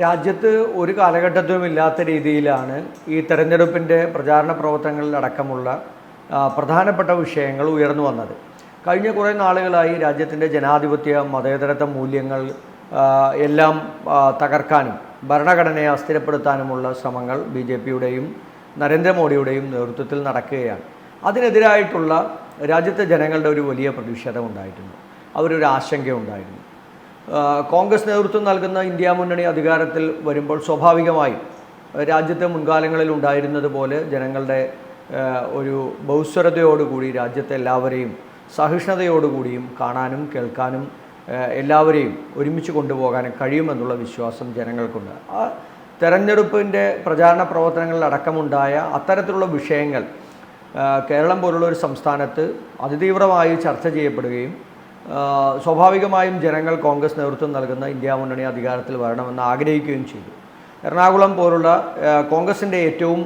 രാജ്യത്ത് ഒരു കാലഘട്ടത്തിലും ഇല്ലാത്ത രീതിയിലാണ് ഈ തെരഞ്ഞെടുപ്പിൻ്റെ പ്രചാരണ പ്രവർത്തനങ്ങളിലടക്കമുള്ള പ്രധാനപ്പെട്ട വിഷയങ്ങൾ ഉയർന്നു വന്നത്. കഴിഞ്ഞ കുറേ നാളുകളായി രാജ്യത്തിൻ്റെ ജനാധിപത്യ മതേതരത്വ മൂല്യങ്ങൾ എല്ലാം തകർക്കാനും ഭരണഘടനയെ അസ്ഥിരപ്പെടുത്താനുമുള്ള ശ്രമങ്ങൾ BJPയുടെയും നരേന്ദ്രമോദിയുടെയും നേതൃത്വത്തിൽ നടക്കുകയാണ്. അതിനെതിരായിട്ടുള്ള രാജ്യത്തെ ജനങ്ങളുടെ ഒരു വലിയ പ്രതിഷേധമുണ്ടായിട്ടുണ്ട്, അവരൊരു ആശങ്കയുണ്ടായിരുന്നു. കോൺഗ്രസ് നേതൃത്വം നൽകുന്ന ഇന്ത്യ മുന്നണി അധികാരത്തിൽ വരുമ്പോൾ സ്വാഭാവികമായും രാജ്യത്തെ മുൻകാലങ്ങളിൽ ഉണ്ടായിരുന്നത് പോലെ ജനങ്ങളുടെ ഒരു ബഹുസ്വരതയോടുകൂടി രാജ്യത്തെ എല്ലാവരെയും സഹിഷ്ണുതയോടുകൂടിയും കാണാനും കേൾക്കാനും എല്ലാവരെയും ഒരുമിച്ച് കൊണ്ടുപോകാനും കഴിയുമെന്നുള്ള വിശ്വാസം ജനങ്ങൾക്കുണ്ട്. ആ തെരഞ്ഞെടുപ്പിൻ്റെ പ്രചാരണ പ്രവർത്തനങ്ങളിലടക്കമുണ്ടായ അത്തരത്തിലുള്ള വിഷയങ്ങൾ കേരളം പോലുള്ള ഒരു സംസ്ഥാനത്ത് അതിതീവ്രമായി ചർച്ച ചെയ്യപ്പെടുകയും സ്വാഭാവികമായും ജനങ്ങൾ കോൺഗ്രസ് നേതൃത്വം നൽകുന്ന ഇന്ത്യ മുന്നണി അധികാരത്തിൽ വരണമെന്ന് ആഗ്രഹിക്കുകയും ചെയ്തു. എറണാകുളം പോലുള്ള കോൺഗ്രസിൻ്റെ ഏറ്റവും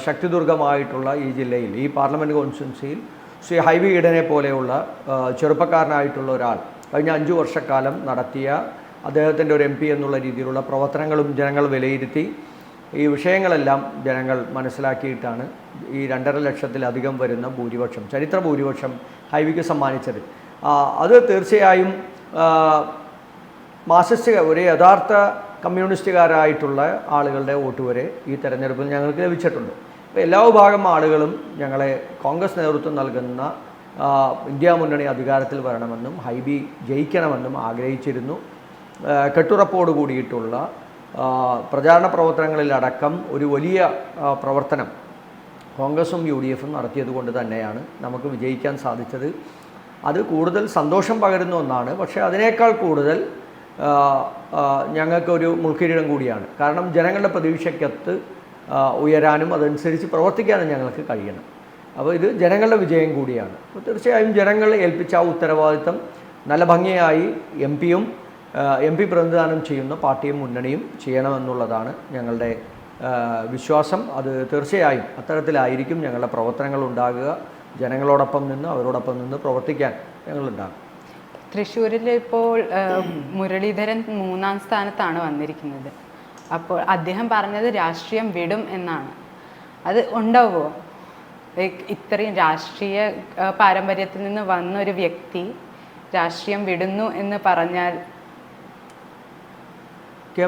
ശക്തിദുർഗമായിട്ടുള്ള ഈ ജില്ലയിൽ, ഈ പാർലമെൻറ്റ് കോൺസ്റ്റിറ്റ്യുൻസിയിൽ ശ്രീ ഹൈബി ഈഡനെ പോലെയുള്ള ചെറുപ്പക്കാരനായിട്ടുള്ള ഒരാൾ കഴിഞ്ഞ 5 വർഷക്കാലം നടത്തിയ അദ്ദേഹത്തിൻ്റെ ഒരു MP എന്നുള്ള രീതിയിലുള്ള പ്രവർത്തനങ്ങളും ജനങ്ങൾ വിലയിരുത്തി. ഈ വിഷയങ്ങളെല്ലാം ജനങ്ങൾ മനസ്സിലാക്കിയിട്ടാണ് ഈ 2.5 ലക്ഷത്തിലധികം വരുന്ന ഭൂരിപക്ഷം, ചരിത്ര ഭൂരിപക്ഷം ഹൈബിക്ക് സമ്മാനിച്ചത്. അത് തീർച്ചയായും മാർക്സിസ്റ്റ്, ഒരു യഥാർത്ഥ കമ്മ്യൂണിസ്റ്റുകാരായിട്ടുള്ള ആളുകളുടെ വോട്ട് വരെ ഈ തെരഞ്ഞെടുപ്പിൽ ഞങ്ങൾക്ക് ലഭിച്ചിട്ടുണ്ട്. അപ്പോൾ എല്ലാ വിഭാഗം ആളുകളും ഞങ്ങളെ കോൺഗ്രസ് നേതൃത്വം നൽകുന്ന ഇന്ത്യ മുന്നണി അധികാരത്തിൽ വരണമെന്നും ഹൈബി ജയിക്കണമെന്നും ആഗ്രഹിച്ചിരുന്നു. കെട്ടുറപ്പോട് കൂടിയിട്ടുള്ള പ്രചാരണ പ്രവർത്തനങ്ങളിലടക്കം ഒരു വലിയ പ്രവർത്തനം കോൺഗ്രസും UDFും നടത്തിയതുകൊണ്ട് തന്നെയാണ് നമുക്ക് വിജയിക്കാൻ സാധിച്ചത്. അത് കൂടുതൽ സന്തോഷം പകരുന്ന ഒന്നാണ്. പക്ഷേ അതിനേക്കാൾ കൂടുതൽ ഞങ്ങൾക്കൊരു മുൾക്കിരീടം കൂടിയാണ്. കാരണം ജനങ്ങളുടെ പ്രതീക്ഷയ്ക്കത്ത് ഉയരാനും അതനുസരിച്ച് പ്രവർത്തിക്കാനും ഞങ്ങൾക്ക് കഴിയണം. അപ്പോൾ ഇത് ജനങ്ങളുടെ വിജയം കൂടിയാണ്. അപ്പോൾ തീർച്ചയായും ജനങ്ങൾ ഏൽപ്പിച്ച ആ ഉത്തരവാദിത്തം നല്ല ഭംഗിയായി MP പ്രതിനിധാനം ചെയ്യുന്ന പാർട്ടിയും മുന്നണിയും ചെയ്യണമെന്നുള്ളതാണ് ഞങ്ങളുടെ വിശ്വാസം. അത് തീർച്ചയായും അത്തരത്തിലായിരിക്കും ഞങ്ങളുടെ പ്രവർത്തനങ്ങൾ ഉണ്ടാകുക. ജനങ്ങളോടൊപ്പം നിന്ന് അവരോടൊപ്പം നിന്ന് പ്രവർത്തിക്കാൻ ഞങ്ങളുണ്ടാകും. തൃശ്ശൂരിൽ ഇപ്പോൾ മുരളീധരൻ 3-ാം സ്ഥാനത്താണ് വന്നിരിക്കുന്നത്. അപ്പോൾ അദ്ദേഹം പറഞ്ഞത് രാഷ്ട്രീയം വിടും എന്നാണ്. അത് ഉണ്ടാവുമോ? ഇത്രയും രാഷ്ട്രീയ പാരമ്പര്യത്തിൽ നിന്ന് വന്ന ഒരു വ്യക്തി രാഷ്ട്രീയം വിടുന്നു എന്ന് പറഞ്ഞാൽ?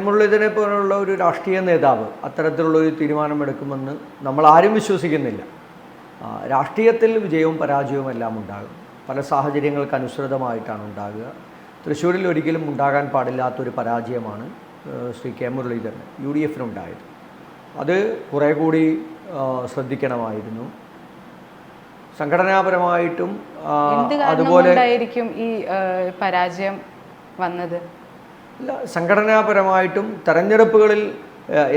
മുരളീധരനെ പോലുള്ള ഒരു രാഷ്ട്രീയ നേതാവ് അത്തരത്തിലുള്ളൊരു തീരുമാനമെടുക്കുമെന്ന് നമ്മൾ ആരും വിശ്വസിക്കുന്നില്ല. രാഷ്ട്രീയത്തിൽ വിജയവും പരാജയവും എല്ലാം ഉണ്ടാകും. പല സാഹചര്യങ്ങൾക്ക് അനുസൃതമായിട്ടാണ് ഉണ്ടാകുക. തൃശ്ശൂരിൽ ഒരിക്കലും ഉണ്ടാകാൻ പാടില്ലാത്തൊരു പരാജയമാണ് ശ്രീ മുരളീധരൻ UDFിനുണ്ടായത്. അത് കുറേ കൂടി ശ്രദ്ധിക്കണമായിരുന്നു. സംഘടനാപരമായിട്ടും അതുപോലെ ഈ പരാജയം വന്നത് സംഘടനാപരമായിട്ടും തെരഞ്ഞെടുപ്പുകളിൽ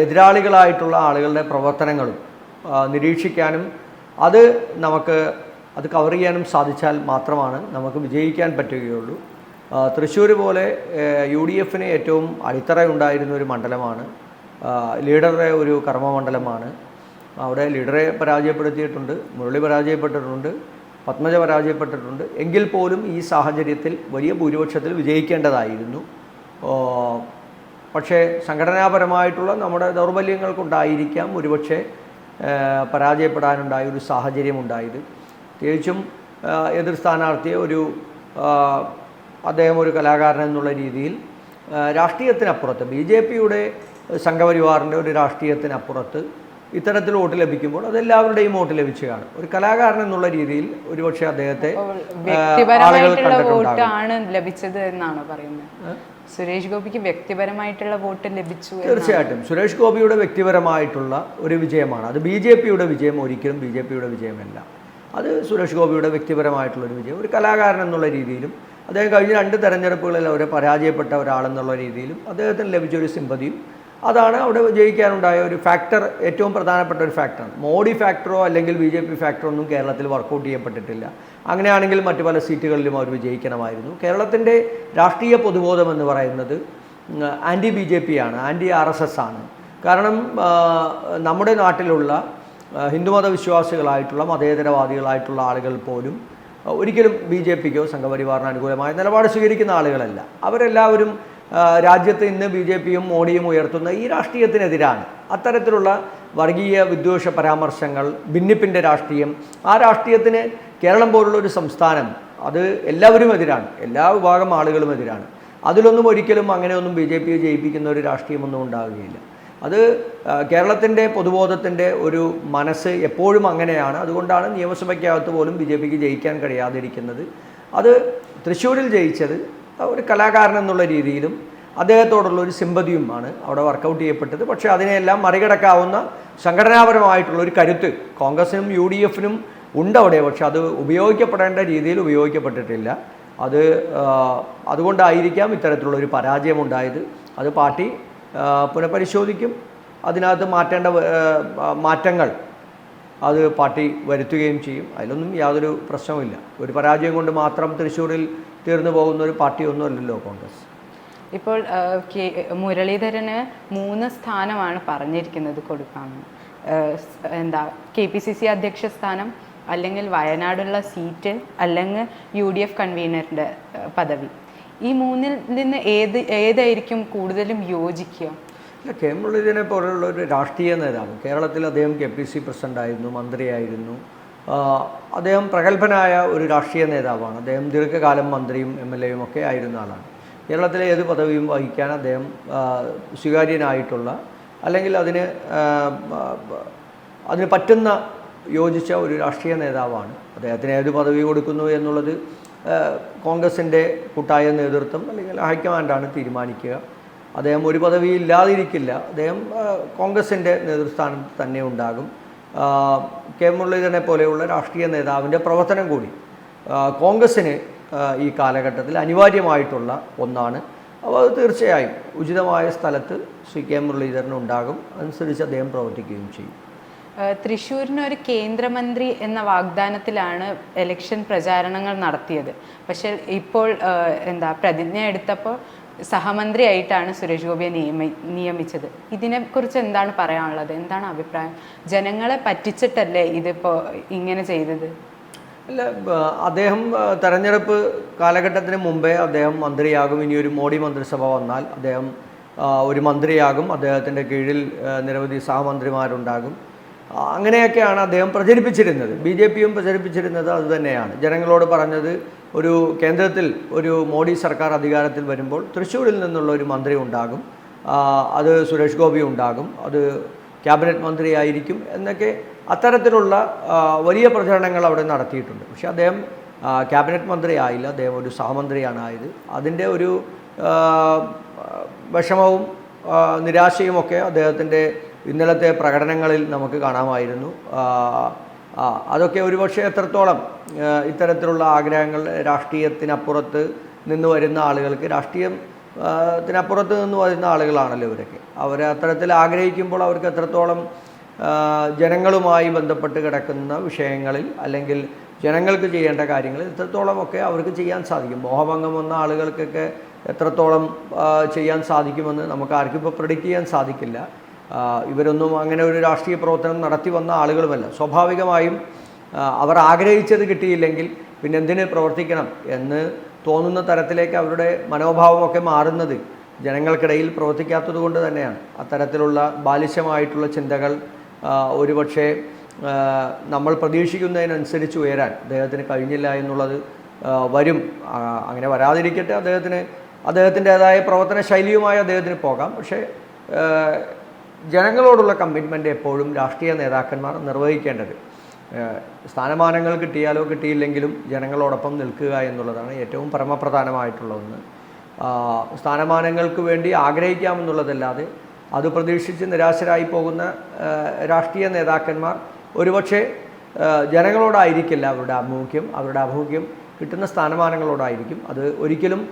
എതിരാളികളായിട്ടുള്ള ആളുകളുടെ പ്രവർത്തനങ്ങളും നിരീക്ഷിക്കാനും അത് കവർ ചെയ്യാനും സാധിച്ചാൽ മാത്രമാണ് നമുക്ക് വിജയിക്കാൻ പറ്റുകയുള്ളൂ. തൃശ്ശൂർ പോലെ UDFിന് ഏറ്റവും അടിത്തറയുണ്ടായിരുന്ന ഒരു മണ്ഡലമാണ്, ലീഡറുടെ ഒരു കർമ്മമണ്ഡലമാണ്. അവിടെ ലീഡറെ പരാജയപ്പെടുത്തിയിട്ടുണ്ട്, മുരളി പരാജയപ്പെട്ടിട്ടുണ്ട്, പത്മജ പരാജയപ്പെട്ടിട്ടുണ്ട്. എങ്കിൽ പോലും ഈ സാഹചര്യത്തിൽ വലിയ ഭൂരിപക്ഷത്തിൽ വിജയിക്കേണ്ടതായിരുന്നു. പക്ഷേ സംഘടനാപരമായിട്ടുള്ള നമ്മുടെ ദൗർബല്യങ്ങൾക്കുണ്ടായിരിക്കാം ഒരുപക്ഷെ പരാജയപ്പെടാനുണ്ടായ ഒരു സാഹചര്യമുണ്ടായത്. പ്രത്യേകിച്ചും എതിർ സ്ഥാനാർത്ഥിയെ അദ്ദേഹം ഒരു കലാകാരൻ എന്നുള്ള രീതിയിൽ രാഷ്ട്രീയത്തിനപ്പുറത്ത്, BJPയുടെ സംഘപരിവാറിൻ്റെ ഒരു രാഷ്ട്രീയത്തിനപ്പുറത്ത് ഇത്തരത്തിൽ വോട്ട് ലഭിക്കുമ്പോൾ അതെല്ലാവരുടെയും വോട്ട് ലഭിച്ചു കാണും. ഒരു കലാകാരൻ എന്നുള്ള രീതിയിൽ ഒരുപക്ഷെ അദ്ദേഹത്തെ ആളുകൾ കണ്ടിട്ടുണ്ടാകും. ലഭിച്ചത് എന്നാണ് പറയുന്നത്. സുരേഷ് ഗോപിക്ക് വ്യക്തിപരമായിട്ടുള്ള വോട്ട് ലഭിച്ചു. തീർച്ചയായിട്ടും സുരേഷ് ഗോപിയുടെ വ്യക്തിപരമായിട്ടുള്ള ഒരു വിജയമാണ് അത്. BJPയുടെ വിജയം ഒരിക്കലും BJPയുടെ വിജയമല്ല. അത് സുരേഷ് ഗോപിയുടെ വ്യക്തിപരമായിട്ടുള്ളൊരു വിജയം. ഒരു കലാകാരൻ എന്നുള്ള രീതിയിലും അദ്ദേഹം കഴിഞ്ഞ 2 തെരഞ്ഞെടുപ്പുകളിൽ അവരെ പരാജയപ്പെട്ട ഒരാളെന്നുള്ള രീതിയിലും അദ്ദേഹത്തിന് ലഭിച്ചൊരു സിമ്പതിയും അതാണ് അവിടെ ജയിക്കാനുണ്ടായ ഒരു ഫാക്ടർ. ഏറ്റവും പ്രധാനപ്പെട്ട ഒരു ഫാക്ടറാണ്. മോഡി ഫാക്ടറോ അല്ലെങ്കിൽ BJP ഫാക്ടറോ ഒന്നും കേരളത്തിൽ വർക്കൗട്ട് ചെയ്യപ്പെട്ടിട്ടില്ല. അങ്ങനെയാണെങ്കിൽ മറ്റു പല സീറ്റുകളിലും അവർ വിജയിക്കണമായിരുന്നു. കേരളത്തിൻ്റെ രാഷ്ട്രീയ പൊതുബോധം എന്ന് പറയുന്നത് BJP ആണ്, RSS ആണ്. കാരണം നമ്മുടെ നാട്ടിലുള്ള ഹിന്ദുമത വിശ്വാസികളായിട്ടുള്ള മതേതരവാദികളായിട്ടുള്ള ആളുകൾ പോലും ഒരിക്കലും BJPക്കോ സംഘപരിവാറിന് അനുകൂലമായ നിലപാട് സ്വീകരിക്കുന്ന ആളുകളല്ല. അവരെല്ലാവരും രാജ്യത്ത് ഇന്ന് BJPയും മോഡിയും ഉയർത്തുന്ന ഈ രാഷ്ട്രീയത്തിനെതിരാണ്. അത്തരത്തിലുള്ള വർഗീയ വിദ്വേഷ പരാമർശങ്ങൾ, ഭിന്നിപ്പിൻ്റെ രാഷ്ട്രീയം, ആ രാഷ്ട്രീയത്തിന് കേരളം പോലുള്ള ഒരു സംസ്ഥാനം അത് എല്ലാവരും എതിരാണ്, എല്ലാ വിഭാഗം ആളുകളും എതിരാണ്. അതിലൊന്നും ഒരിക്കലും അങ്ങനെയൊന്നും BJPയെ ജയിപ്പിക്കുന്ന ഒരു രാഷ്ട്രീയമൊന്നും ഉണ്ടാവുകയില്ല. അത് കേരളത്തിൻ്റെ പൊതുബോധത്തിൻ്റെ ഒരു മനസ്സ് എപ്പോഴും അങ്ങനെയാണ്. അതുകൊണ്ടാണ് നിയമസഭയ്ക്കകത്ത് പോലും BJPക്ക് ജയിക്കാൻ കഴിയാതിരിക്കുന്നത്. അത് തൃശ്ശൂരിൽ ജയിച്ചത് ഒരു കലാകാരൻ എന്നുള്ള രീതിയിലും അദ്ദേഹത്തോടുള്ള ഒരു സിമ്പതിയുമാണ് അവിടെ വർക്കൗട്ട് ചെയ്യപ്പെട്ടത്. പക്ഷേ അതിനെയെല്ലാം മറികടക്കാവുന്ന സംഘടനാപരമായിട്ടുള്ളൊരു കരുത്ത് കോൺഗ്രസിനും UDFനും ഉണ്ടവിടെ. പക്ഷെ അത് ഉപയോഗിക്കപ്പെടേണ്ട രീതിയിൽ ഉപയോഗിക്കപ്പെട്ടിട്ടില്ല. അതുകൊണ്ടായിരിക്കാം ഇത്തരത്തിലുള്ളൊരു പരാജയമുണ്ടായത്. അത് പാർട്ടി പുനഃപരിശോധിക്കും. അതിനകത്ത് മാറ്റങ്ങൾ അത് പാർട്ടി വരുത്തുകയും ചെയ്യും. അതിലൊന്നും യാതൊരു പ്രശ്നവുമില്ല. ഒരു പരാജയം കൊണ്ട് മാത്രം തൃശ്ശൂരിൽ തീർന്നു പോകുന്ന ഒരു പാർട്ടിയൊന്നുമല്ലല്ലോ കോൺഗ്രസ്. ഇപ്പോൾ മുരളീധരന് 3 സ്ഥാനമാണ് പറഞ്ഞിരിക്കുന്നത് കൊടുക്കാമെന്ന്. KPCC അധ്യക്ഷ സ്ഥാനം, അല്ലെങ്കിൽ വയനാടുള്ള സീറ്റ്, അല്ലെങ്കിൽ UDF കൺവീനറിൻ്റെ പദവി. ഈ 3-ൽ നിന്ന് ഏതായിരിക്കും കൂടുതലും യോജിക്കുക? കെ മുരളീധരനെ പോലെയുള്ള ഒരു രാഷ്ട്രീയ നേതാവ്, കേരളത്തിൽ അദ്ദേഹം KPCC പ്രസിഡൻ്റായിരുന്നു, മന്ത്രിയായിരുന്നു. അദ്ദേഹം പ്രഗത്ഭനായ ഒരു രാഷ്ട്രീയ നേതാവാണ്. അദ്ദേഹം ദീർഘകാലം മന്ത്രിയും MLAയും ഒക്കെ ആയിരുന്ന ആളാണ്. കേരളത്തിലെ ഏത് പദവിയും വഹിക്കാൻ അദ്ദേഹം സ്വീകാര്യനായിട്ടുള്ള, അല്ലെങ്കിൽ അതിന് പറ്റുന്ന യോജിച്ച ഒരു രാഷ്ട്രീയ നേതാവാണ്. അദ്ദേഹത്തിന് ഏത് പദവി കൊടുക്കുന്നു എന്നുള്ളത് കോൺഗ്രസിൻ്റെ കൂട്ടായ നേതൃത്വം അല്ലെങ്കിൽ ഹൈക്കമാൻഡാണ് തീരുമാനിക്കുക. അദ്ദേഹം ഒരു പദവി ഇല്ലാതിരിക്കില്ല. അദ്ദേഹം കോൺഗ്രസിൻ്റെ നേതൃസ്ഥാനത്ത് തന്നെ ഉണ്ടാകും. കെ മുരളീധരനെ പോലെയുള്ള രാഷ്ട്രീയ നേതാവിൻ്റെ പ്രവർത്തനം കൂടി കോൺഗ്രസ്സിന് ഈ കാലഘട്ടത്തിൽ അനിവാര്യമായിട്ടുള്ള ഒന്നാണ്. അപ്പോൾ അത് തീർച്ചയായും ഉചിതമായ സ്ഥലത്ത് ശ്രീ കെ മുരളീധരൻ ഉണ്ടാകും. അനുസരിച്ച് അദ്ദേഹം പ്രവർത്തിക്കുകയും ചെയ്യും. തൃശ്ശൂരിന് ഒരു കേന്ദ്രമന്ത്രി എന്ന വാഗ്ദാനത്തിലാണ് ഇലക്ഷൻ പ്രചാരണങ്ങൾ നടത്തിയത്. പക്ഷേ ഇപ്പോൾ പ്രതിജ്ഞ എടുത്തപ്പോൾ സഹമന്ത്രിയായിട്ടാണ് സുരേഷ് ഗോപിയെ നിയമിച്ചത്. ഇതിനെക്കുറിച്ച് എന്താണ് പറയാനുള്ളത്? എന്താണ് അഭിപ്രായം? ജനങ്ങളെ പറ്റിച്ചിട്ടല്ലേ ഇതിപ്പോൾ ഇങ്ങനെ ചെയ്തത്? അല്ല, അദ്ദേഹം തെരഞ്ഞെടുപ്പ് കാലഘട്ടത്തിന് മുമ്പേ അദ്ദേഹം മന്ത്രിയാകും. ഇനിയൊരു മോഡി മന്ത്രിസഭ വന്നാൽ അദ്ദേഹം ഒരു മന്ത്രിയാകും. അദ്ദേഹത്തിൻ്റെ കീഴിൽ നിരവധി സഹമന്ത്രിമാരുണ്ടാകും. അങ്ങനെയൊക്കെയാണ് അദ്ദേഹം പ്രചരിപ്പിച്ചിരുന്നത്. BJPയും പ്രചരിപ്പിച്ചിരുന്നത് അതുതന്നെയാണ്. ജനങ്ങളോട് പറഞ്ഞത് ഒരു കേന്ദ്രത്തിൽ ഒരു മോഡി സർക്കാർ അധികാരത്തിൽ വരുമ്പോൾ തൃശ്ശൂരിൽ നിന്നുള്ള ഒരു മന്ത്രി ഉണ്ടാകും, അത് സുരേഷ് ഗോപി ഉണ്ടാകും, അത് ക്യാബിനറ്റ് മന്ത്രിയായിരിക്കും എന്നൊക്കെ അത്തരത്തിലുള്ള വലിയ പ്രചരണങ്ങൾ അവിടെ നടത്തിയിട്ടുണ്ട്. പക്ഷേ അദ്ദേഹം ക്യാബിനറ്റ് മന്ത്രി ആയില്ല, അദ്ദേഹം ഒരു സഹമന്ത്രിയാണ് ആയത്. അതിൻ്റെ ഒരു വിഷമവും നിരാശയുമൊക്കെ അദ്ദേഹത്തിൻ്റെ ഇന്നലത്തെ പ്രകടനങ്ങളിൽ നമുക്ക് കാണാമായിരുന്നു. അതൊക്കെ ഒരുപക്ഷെ എത്രത്തോളം ഇത്തരത്തിലുള്ള ആഗ്രഹങ്ങൾ രാഷ്ട്രീയത്തിനപ്പുറത്ത് നിന്ന് വരുന്ന ആളുകൾക്ക്, രാഷ്ട്രീയത്തിനപ്പുറത്ത് നിന്ന് വരുന്ന ആളുകളാണല്ലോ ഇവരൊക്കെ, അവർ അത്തരത്തിൽ ആഗ്രഹിക്കുമ്പോൾ അവർക്ക് എത്രത്തോളം ജനങ്ങളുമായി ബന്ധപ്പെട്ട് കിടക്കുന്ന വിഷയങ്ങളിൽ അല്ലെങ്കിൽ ജനങ്ങൾക്ക് ചെയ്യേണ്ട കാര്യങ്ങളിൽ എത്രത്തോളമൊക്കെ അവർക്ക് ചെയ്യാൻ സാധിക്കും. മോഹഭംഗം വന്ന ആളുകൾക്കൊക്കെ എത്രത്തോളം ചെയ്യാൻ സാധിക്കുമെന്ന് നമുക്ക് ആർക്കും ഇപ്പോൾ പ്രെഡിക്റ്റ് ചെയ്യാൻ സാധിക്കില്ല. ഇവരൊന്നും അങ്ങനെ ഒരു രാഷ്ട്രീയ പ്രവർത്തനം നടത്തി വന്ന ആളുകളുമല്ല. സ്വാഭാവികമായും അവർ ആഗ്രഹിച്ചത് കിട്ടിയില്ലെങ്കിൽ പിന്നെ എന്തിന് പ്രവർത്തിക്കണം എന്ന് തോന്നുന്ന തരത്തിലേക്ക് അവരുടെ മനോഭാവമൊക്കെ മാറുന്നത് ജനങ്ങൾക്കിടയിൽ പ്രവർത്തിക്കാത്തത് കൊണ്ട് തന്നെയാണ്. അത്തരത്തിലുള്ള ബാലിശമായിട്ടുള്ള ചിന്തകൾ ഒരുപക്ഷെ നമ്മൾ പ്രതീക്ഷിക്കുന്നതിനനുസരിച്ച് ഉയരാൻ അദ്ദേഹത്തിന് കഴിഞ്ഞില്ല എന്നുള്ളത് വരും. അങ്ങനെ വരാതിരിക്കട്ടെ, അദ്ദേഹത്തിൻ്റേതായ പ്രവർത്തന ശൈലിയുമായി അദ്ദേഹത്തിന് പോകാം. പക്ഷേ ജനങ്ങളോടുള്ള കമ്മിറ്റ്മെൻറ്റ് എപ്പോഴും രാഷ്ട്രീയ നേതാക്കന്മാർ നിർവഹിക്കേണ്ടത്. സ്ഥാനമാനങ്ങൾ കിട്ടിയാലോ കിട്ടിയില്ലെങ്കിലും ജനങ്ങളോടൊപ്പം നിൽക്കുക എന്നുള്ളതാണ് ഏറ്റവും പരമപ്രധാനമായിട്ടുള്ള ഒന്ന്. സ്ഥാനമാനങ്ങൾക്ക് വേണ്ടി ആഗ്രഹിക്കാമെന്നുള്ളതല്ലാതെ അത് പ്രതീക്ഷിച്ച് നിരാശരായി പോകുന്ന രാഷ്ട്രീയ നേതാക്കന്മാർ ഒരുപക്ഷെ ജനങ്ങളോടായിരിക്കില്ല അവരുടെ അഭിമുഖ്യം കിട്ടുന്ന സ്ഥാനമാനങ്ങളോടായിരിക്കും. അത് ഒരിക്കലും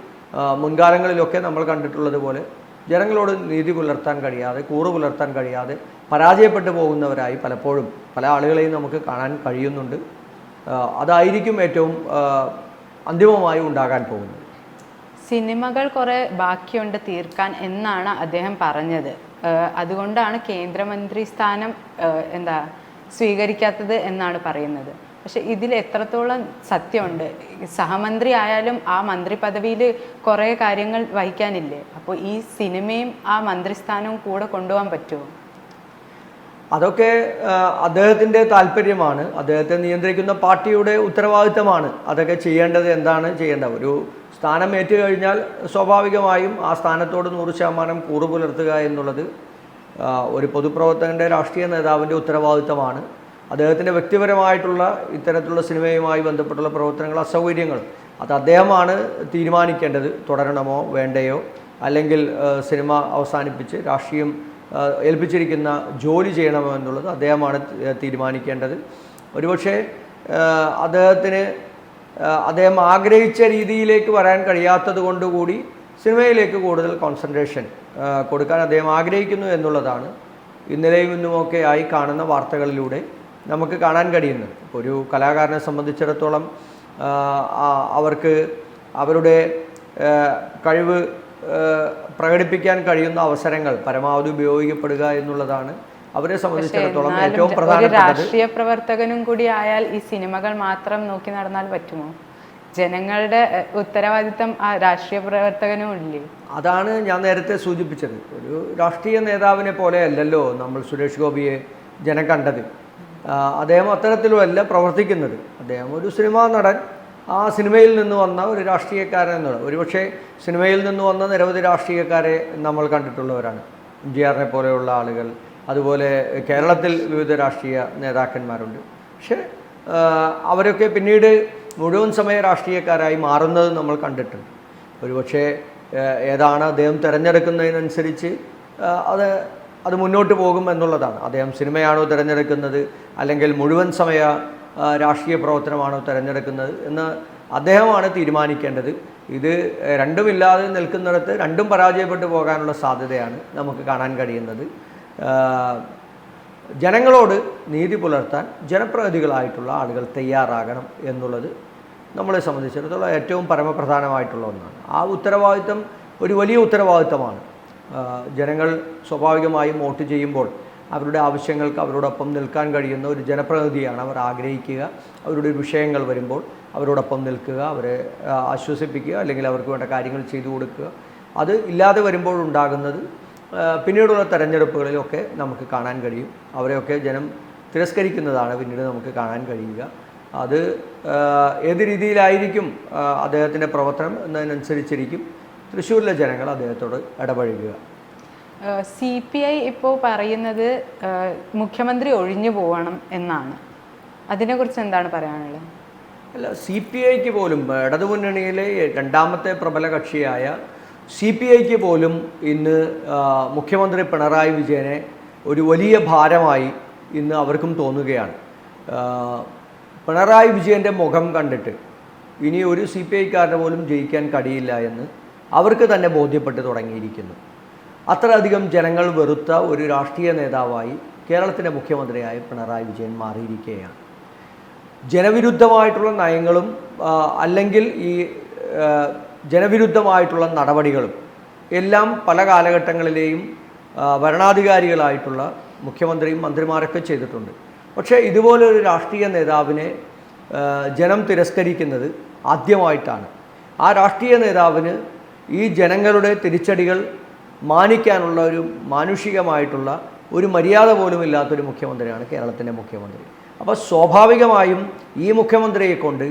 മുൻകാലങ്ങളിലൊക്കെ നമ്മൾ കണ്ടിട്ടുള്ളത് പോലെ ജനങ്ങളോട് നീതി പുലർത്താൻ കഴിയാതെ, കൂറ് പുലർത്താൻ കഴിയാതെ പരാജയപ്പെട്ടു പോകുന്നവരായി പലപ്പോഴും പല ആളുകളെയും നമുക്ക് കാണാൻ കഴിയുന്നുണ്ട്. അതായിരിക്കും ഏറ്റവും അന്തിമമായി ഉണ്ടാകാൻ പോകുന്നത്. സിനിമകൾ കുറേ ബാക്കിയുണ്ട് തീർക്കാൻ എന്നാണ് അദ്ദേഹം പറഞ്ഞത്. അതുകൊണ്ടാണ് കേന്ദ്രമന്ത്രി സ്ഥാനം സ്വീകരിക്കാത്തത് എന്നാണ് പറയുന്നത്. പക്ഷെ ഇതിൽ എത്രത്തോളം സത്യമുണ്ട്? സഹമന്ത്രി ആയാലും ആ മന്ത്രി പദവിയിൽ കുറേ കാര്യങ്ങൾ വഹിക്കാനില്ലേ? അപ്പോൾ ഈ സിനിമയും ആ മന്ത്രിസ്ഥാനവും കൂടെ കൊണ്ടുപോകാൻ പറ്റുമോ? അതൊക്കെ അദ്ദേഹത്തിൻ്റെ താല്പര്യമാണ്, അദ്ദേഹത്തെ നിയന്ത്രിക്കുന്ന പാർട്ടിയുടെ ഉത്തരവാദിത്തമാണ് അതൊക്കെ ചെയ്യേണ്ടത്. എന്താണ് ചെയ്യേണ്ടത്? ഒരു സ്ഥാനം ഏറ്റു കഴിഞ്ഞാൽ സ്വാഭാവികമായും ആ സ്ഥാനത്തോട് 100% കൂറു പുലർത്തുക എന്നുള്ളത് ഒരു പൊതുപ്രവർത്തകൻ്റെ, രാഷ്ട്രീയ നേതാവിൻ്റെ ഉത്തരവാദിത്തമാണ്. അദ്ദേഹത്തിൻ്റെ വ്യക്തിപരമായിട്ടുള്ള ഇത്തരത്തിലുള്ള സിനിമയുമായി ബന്ധപ്പെട്ടുള്ള പ്രവർത്തനങ്ങൾ, അസൗകര്യങ്ങൾ അത് അദ്ദേഹമാണ് തീരുമാനിക്കേണ്ടത്. തുടരണമോ വേണ്ടയോ, അല്ലെങ്കിൽ സിനിമ അവസാനിപ്പിച്ച് രാഷ്ട്രീയം ഏൽപ്പിച്ചിരിക്കുന്ന ജോലി ചെയ്യണമോ എന്നുള്ളത് അദ്ദേഹമാണ് തീരുമാനിക്കേണ്ടത്. ഒരുപക്ഷെ അദ്ദേഹം ആഗ്രഹിച്ച രീതിയിലേക്ക് വരാൻ കഴിയാത്തത് കൊണ്ടുകൂടി സിനിമയിലേക്ക് കൂടുതൽ കോൺസെൻട്രേഷൻ കൊടുക്കാൻ അദ്ദേഹം ആഗ്രഹിക്കുന്നു എന്നുള്ളതാണ് ഇന്നലെയും ഇന്നുമൊക്കെ ആയി കാണുന്ന വാർത്തകളിലൂടെ നമുക്ക് കാണാൻ കഴിയുന്നത്. ഇപ്പോൾ ഒരു കലാകാരനെ സംബന്ധിച്ചിടത്തോളം അവർക്ക് അവരുടെ കഴിവ് പ്രകടിപ്പിക്കാൻ കഴിയുന്ന അവസരങ്ങൾ പരമാവധി ഉപയോഗിക്കപ്പെടുക എന്നുള്ളതാണ് അവരെ സംബന്ധിച്ചിടത്തോളം ഏറ്റവും പ്രധാനപ്പെട്ടത്. രാഷ്ട്രീയ പ്രവർത്തകനും കൂടി ആയാൽ ഈ സിനിമകൾ മാത്രം നോക്കി നടന്നാൽ പറ്റുമോ? ജനങ്ങളുടെ ഉത്തരവാദിത്തം ആ രാഷ്ട്രീയ പ്രവർത്തകനും ഇല്ലേ? അതാണ് ഞാൻ നേരത്തെ സൂചിപ്പിച്ചത്. ഒരു രാഷ്ട്രീയ നേതാവിനെ പോലെ അല്ലല്ലോ നമ്മൾ സുരേഷ് ഗോപിയെ ജനം കണ്ടത്. അദ്ദേഹം അത്തരത്തിലുമല്ല പ്രവർത്തിക്കുന്നത്. അദ്ദേഹം ഒരു സിനിമാ നടൻ, ആ സിനിമയിൽ നിന്ന് വന്ന ഒരു രാഷ്ട്രീയക്കാരൻ എന്നുള്ളത്. ഒരുപക്ഷെ സിനിമയിൽ നിന്ന് വന്ന നിരവധി രാഷ്ട്രീയക്കാരെ നമ്മൾ കണ്ടിട്ടുള്ളവരാണ്. MGR പോലെയുള്ള ആളുകൾ, അതുപോലെ കേരളത്തിൽ വിവിധ രാഷ്ട്രീയ നേതാക്കന്മാരുണ്ട്. പക്ഷേ അവരൊക്കെ പിന്നീട് മുഴുവൻ സമയ രാഷ്ട്രീയക്കാരായി മാറുന്നത് നമ്മൾ കണ്ടിട്ടുണ്ട്. ഒരുപക്ഷെ ഏതാണ് അദ്ദേഹം തിരഞ്ഞെടുക്കുന്നതിനനുസരിച്ച് അത് മുന്നോട്ട് പോകും എന്നുള്ളതാണ്. അദ്ദേഹം സിനിമയാണോ തിരഞ്ഞെടുക്കുന്നത്, അല്ലെങ്കിൽ മുഴുവൻ സമയ രാഷ്ട്രീയ പ്രവർത്തനമാണോ തിരഞ്ഞെടുക്കുന്നത് എന്ന് അദ്ദേഹമാണ് തീരുമാനിക്കേണ്ടത്. ഇത് രണ്ടുമില്ലാതെ നിൽക്കുന്നിടത്ത് രണ്ടും പരാജയപ്പെട്ടു പോകാനുള്ള സാധ്യതയാണ് നമുക്ക് കാണാൻ കഴിയുന്നത്. ജനങ്ങളോട് നീതി പുലർത്താൻ ജനപ്രതിനിധികളായിട്ടുള്ള ആളുകൾ തയ്യാറാകണം എന്നുള്ളത് നമ്മളെ സംബന്ധിച്ചിടത്തോളം ഏറ്റവും പരമപ്രധാനമായിട്ടുള്ള ഒന്നാണ്. ആ ഉത്തരവാദിത്തം ഒരു വലിയ ഉത്തരവാദിത്തമാണ്. ജനങ്ങൾ സ്വാഭാവികമായും വോട്ട് ചെയ്യുമ്പോൾ അവരുടെ ആവശ്യങ്ങൾക്ക് അവരോടൊപ്പം നിൽക്കാൻ കഴിയുന്ന ഒരു ജനപ്രതിനിധിയാണ് അവർ ആഗ്രഹിക്കുക. അവരുടെ വിഷയങ്ങൾ വരുമ്പോൾ അവരോടൊപ്പം നിൽക്കുക, അവരെ ആശ്വസിപ്പിക്കുക, അല്ലെങ്കിൽ അവർക്ക് വേണ്ട കാര്യങ്ങൾ ചെയ്തു കൊടുക്കുക. അത് ഇല്ലാതെ വരുമ്പോഴുണ്ടാകുന്നത് പിന്നീടുള്ള തെരഞ്ഞെടുപ്പുകളിലൊക്കെ നമുക്ക് കാണാൻ കഴിയും. അവരെയൊക്കെ ജനം തിരസ്കരിക്കുന്നതാണ് പിന്നീട് നമുക്ക് കാണാൻ കഴിയുക. അത് ഏത് രീതിയിലായിരിക്കും അദ്ദേഹത്തിൻ്റെ പ്രവർത്തനം എന്നതിനനുസരിച്ചിരിക്കും തൃശ്ശൂരിലെ ജനങ്ങൾ അദ്ദേഹത്തോട് ഇടപഴകുക. CPI ഇപ്പോൾ പറയുന്നത് മുഖ്യമന്ത്രി ഒഴിഞ്ഞു പോകണം എന്നാണ്. അതിനെക്കുറിച്ച് എന്താണ് പറയാനുള്ളത്? അല്ല, CPIക്ക് പോലും, ഇടതുമുന്നണിയിലെ രണ്ടാമത്തെ പ്രബല കക്ഷിയായ CPIക്ക് പോലും ഇന്ന് മുഖ്യമന്ത്രി പിണറായി വിജയനെ ഒരു വലിയ ഭാരമായി ഇന്ന് അവർക്കും തോന്നുകയാണ്. പിണറായി വിജയൻ്റെ മുഖം കണ്ടിട്ട് ഇനി ഒരു CPIക്കാരന് പോലും ജയിക്കാൻ കഴിയില്ല എന്ന് അവർക്ക് തന്നെ ബോധ്യപ്പെട്ട് തുടങ്ങിയിരിക്കുന്നു. അത്രയധികം ജനങ്ങൾ വെറുത്ത ഒരു രാഷ്ട്രീയ നേതാവായി കേരളത്തിൻ്റെ മുഖ്യമന്ത്രിയായ പിണറായി വിജയൻ മാറിയിരിക്കുകയാണ്. ജനവിരുദ്ധമായിട്ടുള്ള നയങ്ങളും അല്ലെങ്കിൽ ഈ ജനവിരുദ്ധമായിട്ടുള്ള നടപടികളും എല്ലാം പല കാലഘട്ടങ്ങളിലെയും ഭരണാധികാരികളായിട്ടുള്ള മുഖ്യമന്ത്രിയും മന്ത്രിമാരൊക്കെ ചെയ്തിട്ടുണ്ട്. പക്ഷേ ഇതുപോലൊരു രാഷ്ട്രീയ നേതാവിനെ ജനം തിരസ്കരിക്കുന്നത് ആദ്യമായിട്ടാണ്. ആ രാഷ്ട്രീയ നേതാവിന് ഈ ജനങ്ങളുടെ തിരിച്ചടികൾ മാനിക്കാനുള്ള ഒരു മാനുഷികമായിട്ടുള്ള ഒരു മര്യാദ പോലും ഇല്ലാത്തൊരു മുഖ്യമന്ത്രിയാണ് കേരളത്തിൻ്റെ മുഖ്യമന്ത്രി. അപ്പോൾ സ്വാഭാവികമായും ഈ മുഖ്യമന്ത്രിയെ കൊണ്ട്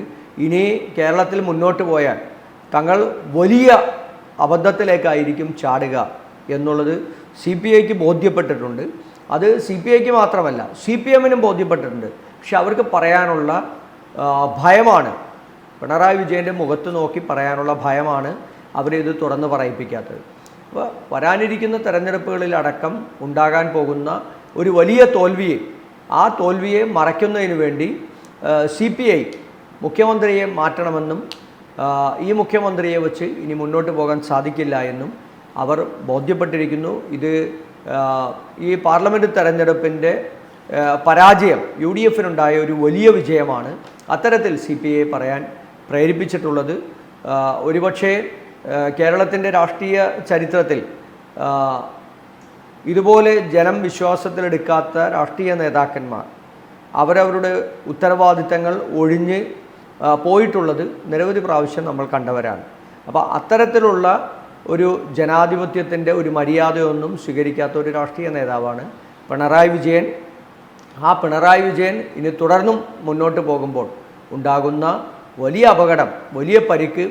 ഇനി കേരളത്തിൽ മുന്നോട്ട് പോയാൽ തങ്ങൾ വലിയ അബദ്ധത്തിലേക്കായിരിക്കും ചാടുക എന്നുള്ളത് CPIക്ക് ബോധ്യപ്പെട്ടിട്ടുണ്ട്. അത് CPIക്ക് മാത്രമല്ല CPMനും ബോധ്യപ്പെട്ടിട്ടുണ്ട്. പക്ഷെ അവർക്ക് പറയാനുള്ള ഭയമാണ്, പിണറായി വിജയൻ്റെ മുഖത്ത് നോക്കി പറയാനുള്ള ഭയമാണ് അവരിത് തുറന്ന് പറയിപ്പിക്കാത്തത്. അപ്പോൾ വരാനിരിക്കുന്ന തെരഞ്ഞെടുപ്പുകളിലടക്കം ഉണ്ടാകാൻ പോകുന്ന ഒരു വലിയ ആ തോൽവിയെ മറയ്ക്കുന്നതിന് വേണ്ടി CPI മുഖ്യമന്ത്രിയെ മാറ്റണമെന്നും ഈ മുഖ്യമന്ത്രിയെ വെച്ച് ഇനി മുന്നോട്ട് പോകാൻ സാധിക്കില്ല എന്നും അവർ ബോധ്യപ്പെട്ടിരിക്കുന്നു. ഇത് ഈ പാർലമെൻറ്റ് തെരഞ്ഞെടുപ്പിൻ്റെ പരാജയം UDFനുണ്ടായ ഒരു വലിയ വിജയമാണ് അത്തരത്തിൽ CPI പറയാൻ പ്രേരിപ്പിച്ചിട്ടുള്ളത്. ഒരുപക്ഷേ കേരളത്തിൻ്റെ രാഷ്ട്രീയ ചരിത്രത്തിൽ ഇതുപോലെ ജനം വിശ്വാസത്തിലെടുക്കാത്ത രാഷ്ട്രീയ നേതാക്കന്മാർ അവരവരുടെ ഉത്തരവാദിത്തങ്ങൾ ഒഴിഞ്ഞ് പോയിട്ടുള്ളത് നിരവധി പ്രാവശ്യം നമ്മൾ കണ്ടവരാണ്. അപ്പോൾ അത്തരത്തിലുള്ള ഒരു ജനാധിപത്യത്തിൻ്റെ ഒരു മര്യാദയൊന്നും സ്വീകരിക്കാത്ത ഒരു രാഷ്ട്രീയ നേതാവാണ് പിണറായി വിജയൻ. ആ പിണറായി വിജയൻ ഇനി തുടർന്നും മുന്നോട്ട് പോകുമ്പോൾ ഉണ്ടാകുന്ന വലിയ അപകടം, വലിയ പരിക്ക്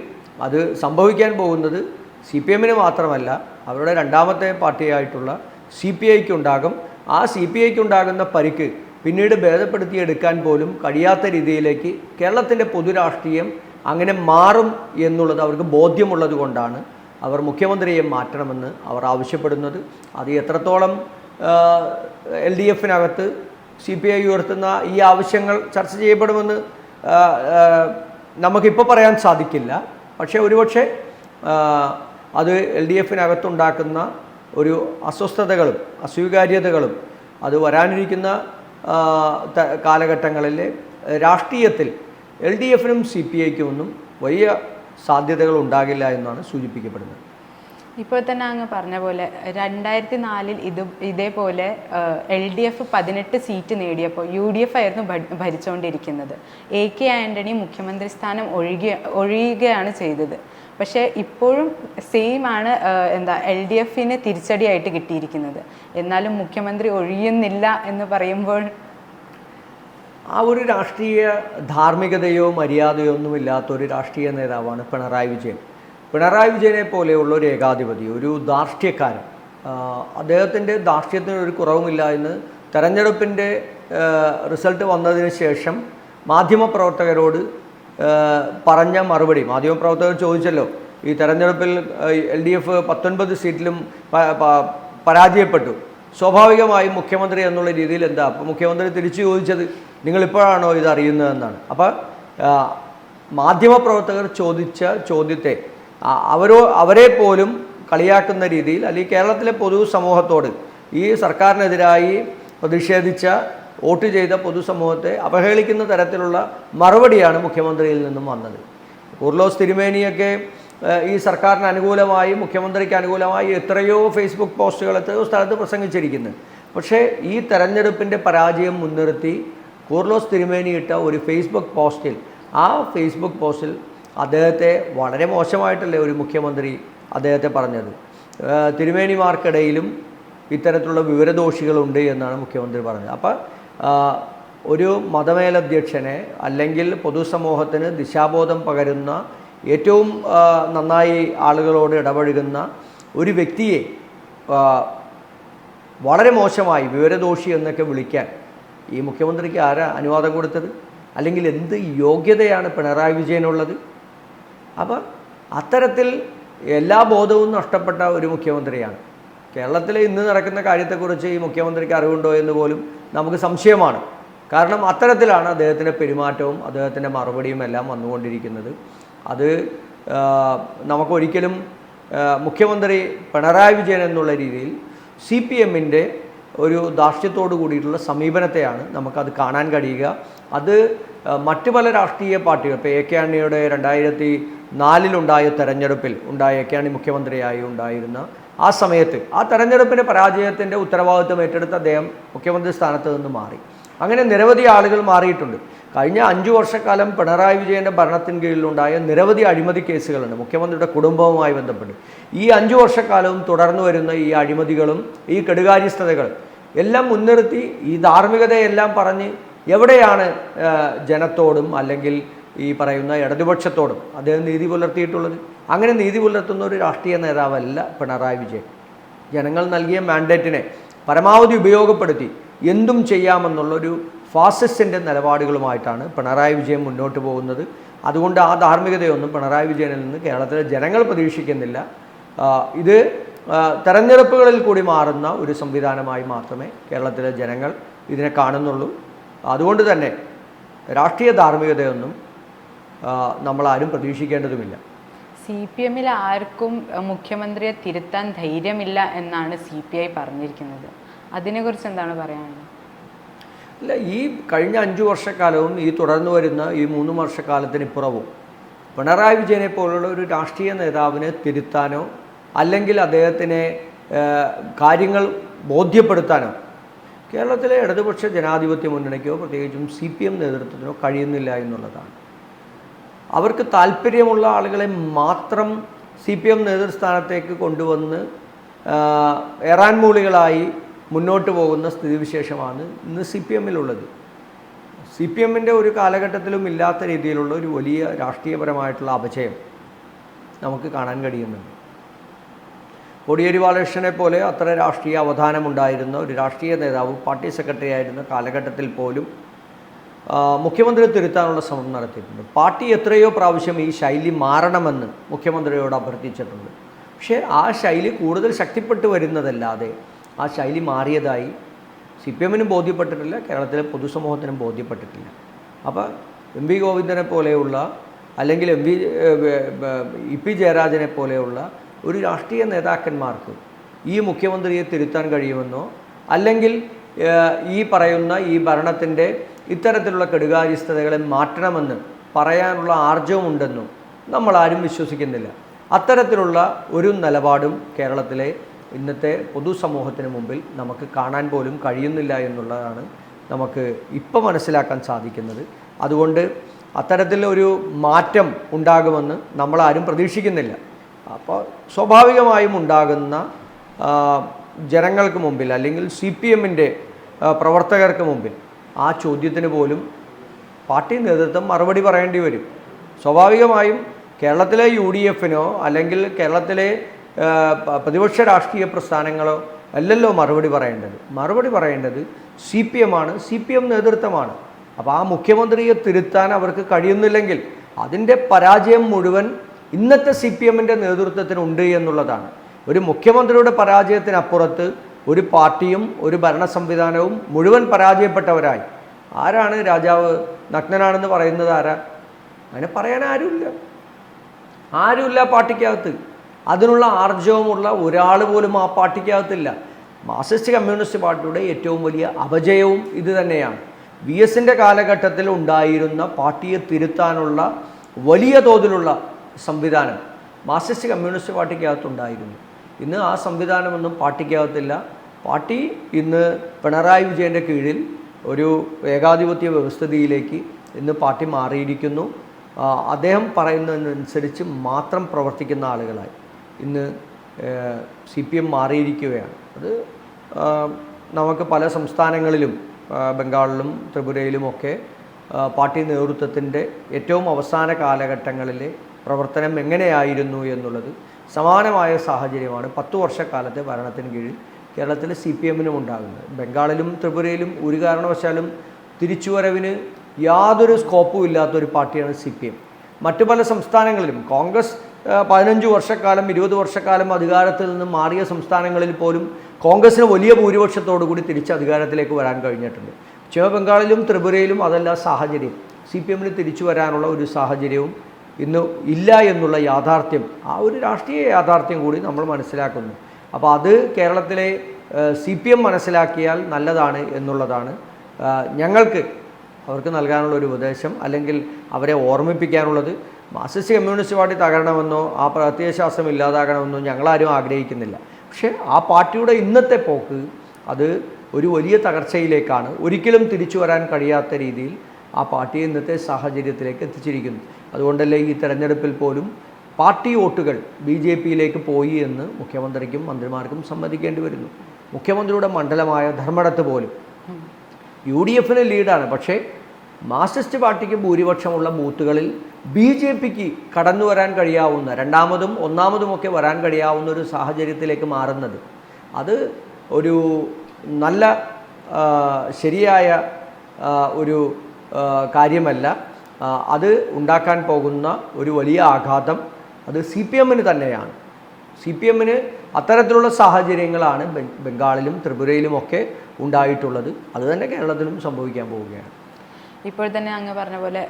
അത് സംഭവിക്കാൻ പോകുന്നത് CPM മാത്രമല്ല, അവരുടെ രണ്ടാമത്തെ പാർട്ടിയായിട്ടുള്ള CPIക്ക് ഉണ്ടാകും. ആ CPIക്ക് ഉണ്ടാകുന്ന പരിക്ക് പിന്നീട് ഭേദപ്പെടുത്തിയെടുക്കാൻ പോലും കഴിയാത്ത രീതിയിലേക്ക് കേരളത്തിൻ്റെ പൊതുരാഷ്ട്രീയം അങ്ങനെ മാറും എന്നുള്ളത് അവർക്ക് ബോധ്യമുള്ളത് കൊണ്ടാണ് അവർ മുഖ്യമന്ത്രിയെ മാറ്റണമെന്ന് അവർ ആവശ്യപ്പെടുന്നത്. അത് എത്രത്തോളം LDFനകത്ത് CPI ഉയർത്തുന്ന ഈ ആവശ്യങ്ങൾ ചർച്ച ചെയ്യപ്പെടുമെന്ന് നമുക്കിപ്പോൾ പറയാൻ സാധിക്കില്ല. പക്ഷേ ഒരുപക്ഷെ അത് LDFനകത്തുണ്ടാക്കുന്ന ഒരു അസ്വസ്ഥതകളും അസ്വീകാര്യതകളും അത് വരാനിരിക്കുന്ന കാലഘട്ടങ്ങളിലെ രാഷ്ട്രീയത്തിൽ LDFനും CPIക്കും ഒന്നും വലിയ സാധ്യതകൾ ഉണ്ടാകില്ല എന്നാണ് സൂചിപ്പിക്കപ്പെടുന്നത്. ഇപ്പോൾ തന്നെ അങ്ങ് പറഞ്ഞ പോലെ 2004 ഇതേപോലെ LDF 18 സീറ്റ് നേടിയപ്പോൾ UDF ആയിരുന്നു ഭരിച്ചുകൊണ്ടിരിക്കുന്നത്. AK ആൻ്റണി മുഖ്യമന്ത്രി സ്ഥാനം ഒഴിയുകയാണ് ചെയ്തത്. പക്ഷേ ഇപ്പോഴും സെയിം ആണ് LDFന് തിരിച്ചടിയായിട്ട് കിട്ടിയിരിക്കുന്നത്. എന്നാലും മുഖ്യമന്ത്രി ഒഴിയുന്നില്ല എന്ന് പറയുമ്പോൾ ആ ഒരു രാഷ്ട്രീയ ധാർമ്മികതയോ മര്യാദയോ ഒന്നുമില്ലാത്തൊരു രാഷ്ട്രീയ നേതാവാണ് പിണറായി വിജയൻ. പിണറായി വിജയനെ പോലെയുള്ള ഒരു ഏകാധിപതി, ഒരു ധാർഷ്ട്യക്കാരൻ, അദ്ദേഹത്തിൻ്റെ ധാർഷ്ട്യത്തിന് ഒരു കുറവുമില്ല എന്ന് തെരഞ്ഞെടുപ്പിൻ്റെ റിസൾട്ട് വന്നതിന് ശേഷം മാധ്യമപ്രവർത്തകരോട് പറഞ്ഞ മറുപടി, മാധ്യമപ്രവർത്തകർ ചോദിച്ചല്ലോ ഈ തെരഞ്ഞെടുപ്പിൽ LDF 19 സീറ്റിലും പരാജയപ്പെട്ടു, സ്വാഭാവികമായും മുഖ്യമന്ത്രി എന്നുള്ള രീതിയിൽ എന്താ? അപ്പോൾ മുഖ്യമന്ത്രി തിരിച്ചു ചോദിച്ചത് നിങ്ങളിപ്പോഴാണോ ഇത് അറിയുന്നതെന്നാണ്. അപ്പോൾ മാധ്യമപ്രവർത്തകർ ചോദിച്ച ചോദ്യത്തെ അവരെ പോലും കളിയാക്കുന്ന രീതിയിൽ, അല്ലെങ്കിൽ കേരളത്തിലെ പൊതുസമൂഹത്തോട് ഈ സർക്കാരിനെതിരായി പ്രതിഷേധിച്ച വോട്ട് ചെയ്ത പൊതുസമൂഹത്തെ അവഹേളിക്കുന്ന തരത്തിലുള്ള മറുപടിയാണ് മുഖ്യമന്ത്രിയിൽ നിന്നും വന്നത്. കൂർലോസ് തിരുമേനിയൊക്കെ ഈ സർക്കാരിന് അനുകൂലമായി, മുഖ്യമന്ത്രിക്ക് അനുകൂലമായി എത്രയോ ഫേസ്ബുക്ക് പോസ്റ്റുകൾ എത്രയോ സ്ഥലത്ത് പ്രസംഗിച്ചിരിക്കുന്നത്. പക്ഷേ ഈ തെരഞ്ഞെടുപ്പിൻ്റെ പരാജയം മുൻനിർത്തി കൂർലോസ് തിരുമേനി ഇട്ട ഒരു ഫേസ്ബുക്ക് പോസ്റ്റിൽ, ആ ഫേസ്ബുക്ക് പോസ്റ്റിൽ അദ്ദേഹത്തെ വളരെ മോശമായിട്ടല്ലേ ഒരു മുഖ്യമന്ത്രി അദ്ദേഹത്തെ പറഞ്ഞത്. തിരുമേനിമാർക്കിടയിലും ഇത്തരത്തിലുള്ള വിവരദോഷികളുണ്ട് എന്നാണ് മുഖ്യമന്ത്രി പറഞ്ഞത്. അപ്പോൾ ഒരു മതമേലധ്യക്ഷനെ അല്ലെങ്കിൽ പൊതുസമൂഹത്തിന് ദിശാബോധം പകരുന്ന, ഏറ്റവും നന്നായി ആളുകളോട് ഇടപഴകുന്ന ഒരു വ്യക്തിയെ വളരെ മോശമായി വിവരദോഷി എന്നൊക്കെ വിളിക്കാൻ ഈ മുഖ്യമന്ത്രിക്ക് ആരാ അനുവാദം കൊടുത്തത്? അല്ലെങ്കിൽ എന്ത് യോഗ്യതയാണ് പിണറായി വിജയനുള്ളത്? അപ്പം അത്തരത്തിൽ എല്ലാ ബോധവും നഷ്ടപ്പെട്ട ഒരു മുഖ്യമന്ത്രിയാണ്. കേരളത്തിൽ ഇന്ന് നടക്കുന്ന കാര്യത്തെക്കുറിച്ച് ഈ മുഖ്യമന്ത്രിക്ക് അറിവുണ്ടോ എന്ന് പോലും നമുക്ക് സംശയമാണ്. കാരണം അത്തരത്തിലാണ് അദ്ദേഹത്തിൻ്റെ പെരുമാറ്റവും അദ്ദേഹത്തിൻ്റെ മറുപടിയും എല്ലാം വന്നുകൊണ്ടിരിക്കുന്നത്. അത് നമുക്കൊരിക്കലും മുഖ്യമന്ത്രി പിണറായി വിജയൻ എന്നുള്ള രീതിയിൽ CPMൻ്റെ ഒരു ധാർഷ്ട്യത്തോടു കൂടിയിട്ടുള്ള സമീപനത്തെയാണ് നമുക്കത് കാണാൻ കഴിയുക. അത് മറ്റു പല രാഷ്ട്രീയ പാർട്ടികൾ, ഇപ്പോൾ AK ആൻ്റണിയുടെ 2004 തെരഞ്ഞെടുപ്പിൽ AK ആൻ്റണി മുഖ്യമന്ത്രിയായി ഉണ്ടായിരുന്ന ആ സമയത്ത് ആ തെരഞ്ഞെടുപ്പിൻ്റെ പരാജയത്തിൻ്റെ ഉത്തരവാദിത്വം ഏറ്റെടുത്ത് അദ്ദേഹം മുഖ്യമന്ത്രി സ്ഥാനത്ത് നിന്ന് മാറി. അങ്ങനെ നിരവധി ആളുകൾ മാറിയിട്ടുണ്ട്. കഴിഞ്ഞ 5 വർഷക്കാലം പിണറായി വിജയൻ്റെ ഭരണത്തിന് കീഴിലുണ്ടായ നിരവധി അഴിമതി കേസുകളുണ്ട് മുഖ്യമന്ത്രിയുടെ കുടുംബവുമായി ബന്ധപ്പെട്ട്. ഈ 5 വർഷക്കാലവും തുടർന്നു വരുന്ന ഈ അഴിമതികളും ഈ കെടുകാര്യസ്ഥതകളും എല്ലാം മുൻനിർത്തി ഈ ധാർമ്മികതയെല്ലാം പറഞ്ഞ് എവിടെയാണ് ജനത്തോടും അല്ലെങ്കിൽ ഈ പറയുന്ന ഇടതുപക്ഷത്തോടും അദ്ദേഹം നീതി പുലർത്തിയിട്ടുള്ളത്? അങ്ങനെ നീതി പുലർത്തുന്ന ഒരു രാഷ്ട്രീയ നേതാവല്ല പിണറായി വിജയൻ. ജനങ്ങൾ നൽകിയ മാൻഡേറ്റിനെ പരമാവധി ഉപയോഗപ്പെടുത്തി എന്തും ചെയ്യാമെന്നുള്ളൊരു ഫാസിസ്റ്റിൻ്റെ നിലപാടുകളുമായിട്ടാണ് പിണറായി വിജയൻ മുന്നോട്ട് പോകുന്നത്. അതുകൊണ്ട് ആ ധാർമ്മികതയൊന്നും പിണറായി വിജയനിൽ നിന്ന് കേരളത്തിലെ ജനങ്ങൾ പ്രതീക്ഷിക്കുന്നില്ല. ഇത് തെരഞ്ഞെടുപ്പുകളിൽ കൂടി മാറുന്ന ഒരു സംവിധാനമായി മാത്രമേ കേരളത്തിലെ ജനങ്ങൾ ഇതിനെ കാണുന്നുള്ളൂ. അതുകൊണ്ട് തന്നെ രാഷ്ട്രീയ ധാർമ്മികതയൊന്നും നമ്മളാരും പ്രതീക്ഷിക്കേണ്ടതുമില്ല. CPMൽ ആർക്കും മുഖ്യമന്ത്രിയെ തിരുത്താൻ ധൈര്യമില്ല എന്നാണ് CPI പറഞ്ഞിരിക്കുന്നത്. അതിനെക്കുറിച്ച് എന്താണ് പറയാനുള്ളത്? അല്ല, ഈ കഴിഞ്ഞ 5 വർഷക്കാലവും ഈ തുടർന്നു വരുന്ന ഈ 3 വർഷക്കാലത്തിനിപ്പുറവും പിണറായി വിജയനെ പോലുള്ള ഒരു രാഷ്ട്രീയ നേതാവിനെ തിരുത്താനോ അല്ലെങ്കിൽ അദ്ദേഹത്തിനെ കാര്യങ്ങൾ ബോധ്യപ്പെടുത്താനോ കേരളത്തിലെ ഇടതുപക്ഷ ജനാധിപത്യ മുന്നണിക്കോ പ്രത്യേകിച്ചും CPM നേതൃത്വത്തിനോ കഴിയുന്നില്ല എന്നുള്ളതാണ്. അവർക്ക് താല്പര്യമുള്ള ആളുകളെ മാത്രം CPM നേതൃസ്ഥാനത്തേക്ക് കൊണ്ടുവന്ന് എറാൻമൂളികളായി മുന്നോട്ട് പോകുന്ന സ്ഥിതിവിശേഷമാണ് ഇന്ന് CPMലുള്ളത്. CPMൻ്റെ ഒരു കാലഘട്ടത്തിലും ഇല്ലാത്ത രീതിയിലുള്ള ഒരു വലിയ രാഷ്ട്രീയപരമായിട്ടുള്ള അപചയം നമുക്ക് കാണാൻ കഴിയുന്നുണ്ട്. കോടിയേരി ബാലകൃഷ്ണനെ പോലെ അത്ര രാഷ്ട്രീയ അവധാനമുണ്ടായിരുന്ന ഒരു രാഷ്ട്രീയ നേതാവ് പാർട്ടി സെക്രട്ടറി ആയിരുന്ന കാലഘട്ടത്തിൽ പോലും മുഖ്യമന്ത്രി തിരുത്താനുള്ള ശ്രമം നടത്തിയിട്ടുണ്ട്. പാർട്ടി എത്രയോ പ്രാവശ്യം ഈ ശൈലി മാറണമെന്ന് മുഖ്യമന്ത്രിയോട് അഭ്യർത്ഥിച്ചിട്ടുണ്ട്. പക്ഷേ ആ ശൈലി കൂടുതൽ ശക്തിപ്പെട്ടു വരുന്നതല്ലാതെ ആ ശൈലി മാറിയതായി CPMനും ബോധ്യപ്പെട്ടിട്ടില്ല, കേരളത്തിലെ പൊതുസമൂഹത്തിനും ബോധ്യപ്പെട്ടിട്ടില്ല. അപ്പോൾ MP ഗോവിന്ദനെ പോലെയുള്ള അല്ലെങ്കിൽ EP ജയരാജനെ പോലെയുള്ള ഒരു രാഷ്ട്രീയ നേതാക്കന്മാർക്ക് ഈ മുഖ്യമന്ത്രിയെ തിരുത്താൻ കഴിയുമെന്നോ അല്ലെങ്കിൽ ഈ പറയുന്ന ഈ ഭരണത്തിൻ്റെ ഇത്തരത്തിലുള്ള കെടുകാര്യസ്ഥതകളെ മാറ്റണമെന്ന് പറയാനുള്ള ആർജവമുണ്ടെന്നും നമ്മളാരും വിശ്വസിക്കുന്നില്ല. അത്തരത്തിലുള്ള ഒരു നിലപാടും കേരളത്തിലെ ഇന്നത്തെ പൊതുസമൂഹത്തിന് മുമ്പിൽ നമുക്ക് കാണാൻ പോലും കഴിയുന്നില്ല എന്നുള്ളതാണ് നമുക്ക് ഇപ്പോൾ മനസ്സിലാക്കാൻ സാധിക്കുന്നത്. അതുകൊണ്ട് അത്തരത്തിലൊരു മാറ്റം ഉണ്ടാകുമെന്ന് നമ്മളാരും പ്രതീക്ഷിക്കുന്നില്ല. അപ്പോൾ സ്വാഭാവികമായും ഉണ്ടാകുന്ന ജനങ്ങൾക്ക് മുമ്പിൽ അല്ലെങ്കിൽ CPMൻ്റെ പ്രവർത്തകർക്ക് മുമ്പിൽ ആ ചോദ്യത്തിന് പോലും പാർട്ടി നേതൃത്വം മറുപടി പറയേണ്ടി വരും. സ്വാഭാവികമായും കേരളത്തിലെ UDFനോ അല്ലെങ്കിൽ കേരളത്തിലെ പ്രതിപക്ഷ രാഷ്ട്രീയ പ്രസ്ഥാനങ്ങളോ അല്ലല്ലോ മറുപടി പറയേണ്ടത് CPMാണ്, CPM നേതൃത്വമാണ്. അപ്പോൾ ആ മുഖ്യമന്ത്രിയെ തിരുത്താൻ അവർക്ക് കഴിയുന്നില്ലെങ്കിൽ അതിൻ്റെ പരാജയം മുഴുവൻ ഇന്നത്തെ CPMൻ്റെ നേതൃത്വത്തിനുണ്ട് എന്നുള്ളതാണ്. ഒരു മുഖ്യമന്ത്രിയുടെ പരാജയത്തിനപ്പുറത്ത് ഒരു പാർട്ടിയും ഒരു ഭരണ സംവിധാനവും മുഴുവൻ പരാജയപ്പെട്ടവരായി. ആരാണ് രാജാവ് നഗ്നനാണെന്ന് പറയുന്നത്? ആരാ? അങ്ങനെ പറയാൻ ആരുമില്ല പാർട്ടിക്കകത്ത്. അതിനുള്ള ആർജവമുള്ള ഒരാൾ പോലും ആ പാർട്ടിക്കകത്തില്ല. മാർക്സിസ്റ്റ് കമ്മ്യൂണിസ്റ്റ് പാർട്ടിയുടെ ഏറ്റവും വലിയ അപജയവും ഇത് തന്നെയാണ്. VSൻ്റെ കാലഘട്ടത്തിൽ ഉണ്ടായിരുന്ന പാർട്ടിയെ തിരുത്താനുള്ള വലിയ തോതിലുള്ള സംവിധാനം മാർക്സിസ്റ്റ് കമ്മ്യൂണിസ്റ്റ് പാർട്ടിക്കകത്തുണ്ടായിരുന്നു. ഇന്ന് ആ സംവിധാനമൊന്നും പാർട്ടിക്കകത്തില്ല. പാർട്ടി ഇന്ന് പിണറായി വിജയൻ്റെ കീഴിൽ ഒരു ഏകാധിപത്യ വ്യവസ്ഥിതിയിലേക്ക് ഇന്ന് പാർട്ടി മാറിയിരിക്കുന്നു. അദ്ദേഹം പറയുന്നതിനനുസരിച്ച് മാത്രം പ്രവർത്തിക്കുന്ന ആളുകളായി ഇന്ന് CPM മാറിയിരിക്കുകയാണ്. അത് നമുക്ക് പല സംസ്ഥാനങ്ങളിലും ബംഗാളിലും ത്രിപുരയിലുമൊക്കെ പാർട്ടി നേതൃത്വത്തിൻ്റെ ഏറ്റവും അവസാന കാലഘട്ടങ്ങളിലെ പ്രവർത്തനം എങ്ങനെയായിരുന്നു എന്നുള്ളത് സമാനമായ സാഹചര്യമാണ് 10 വർഷക്കാലത്തെ ഭരണത്തിന് കീഴിൽ കേരളത്തിലെ CPMനും ഉണ്ടാകുന്നത്. ബംഗാളിലും ത്രിപുരയിലും ഒരു കാരണവശാലും തിരിച്ചുവരവിന് യാതൊരു സ്കോപ്പും ഇല്ലാത്തൊരു പാർട്ടിയാണ് CPM. മറ്റു പല സംസ്ഥാനങ്ങളിലും കോൺഗ്രസ് 15 വർഷക്കാലം 20 വർഷക്കാലം അധികാരത്തിൽ നിന്ന് മാറിയ സംസ്ഥാനങ്ങളിൽ പോലും കോൺഗ്രസിന് വലിയ ഭൂരിപക്ഷത്തോടു കൂടി തിരിച്ച് അധികാരത്തിലേക്ക് വരാൻ കഴിഞ്ഞിട്ടുണ്ട്. പശ്ചിമ ബംഗാളിലും ത്രിപുരയിലും അതല്ല സാഹചര്യം. CPMന് തിരിച്ചു വരാനുള്ള ഒരു സാഹചര്യവും ഇന്ന് ഇല്ല എന്നുള്ള യാഥാർത്ഥ്യം, ആ ഒരു രാഷ്ട്രീയ യാഥാർത്ഥ്യം കൂടി നമ്മൾ മനസ്സിലാക്കുന്നു. അപ്പോൾ അത് കേരളത്തിലെ CPM മനസ്സിലാക്കിയാൽ നല്ലതാണ് എന്നുള്ളതാണ് ഞങ്ങൾക്ക് അവർക്ക് നൽകാനുള്ള ഒരു ഉപദേശം, അല്ലെങ്കിൽ അവരെ ഓർമ്മിപ്പിക്കാനുള്ളത്. മാർക്സിസ്റ്റ് കമ്മ്യൂണിസ്റ്റ് പാർട്ടി തകരണമെന്നോ ആ പ്രത്യയശാസ്ത്രം ഇല്ലാതാകണമെന്നോ ഞങ്ങളാരും ആഗ്രഹിക്കുന്നില്ല. പക്ഷേ ആ പാർട്ടിയുടെ ഇന്നത്തെ പോക്ക് അത് ഒരു വലിയ തകർച്ചയിലേക്കാണ്. ഒരിക്കലും തിരിച്ചു വരാൻ കഴിയാത്ത രീതിയിൽ ആ പാർട്ടിയെ ഇന്നത്തെ സാഹചര്യത്തിലേക്ക് എത്തിച്ചിരിക്കുന്നു. അതുകൊണ്ടല്ലേ ഈ തെരഞ്ഞെടുപ്പിൽ പോലും പാർട്ടി വോട്ടുകൾ BJPയിലേക്ക് പോയി എന്ന് മുഖ്യമന്ത്രിക്കും മന്ത്രിമാർക്കും സമ്മതിക്കേണ്ടി വരുന്നു. മുഖ്യമന്ത്രിയുടെ മണ്ഡലമായ ധർമ്മടത്ത് പോലും UDFന് ലീഡാണ്. പക്ഷേ മാർക്സിസ്റ്റ് പാർട്ടിക്ക് ഭൂരിപക്ഷമുള്ള ബൂത്തുകളിൽ BJPക്ക് കടന്നു വരാൻ കഴിയാവുന്ന, രണ്ടാമതും ഒന്നാമതുമൊക്കെ വരാൻ കഴിയാവുന്ന ഒരു സാഹചര്യത്തിലേക്ക് മാറുന്നത് അത് ഒരു നല്ല ശരിയായ ഒരു കാര്യമല്ല. അത് ഉണ്ടാക്കാൻ പോകുന്ന ഒരു വലിയ ആഘാതം അത് CPMന് തന്നെയാണ്. CPMന് അത്തരത്തിലുള്ള സാഹചര്യങ്ങളാണ് ബംഗാളിലും ത്രിപുരയിലുമൊക്കെ ഉണ്ടായിട്ടുള്ളത്. അതുതന്നെ കേരളത്തിലും സംഭവിക്കാൻ പോവുകയാണ്. ഇപ്പോൾ തന്നെ അങ്ങ് പറഞ്ഞ പോലെ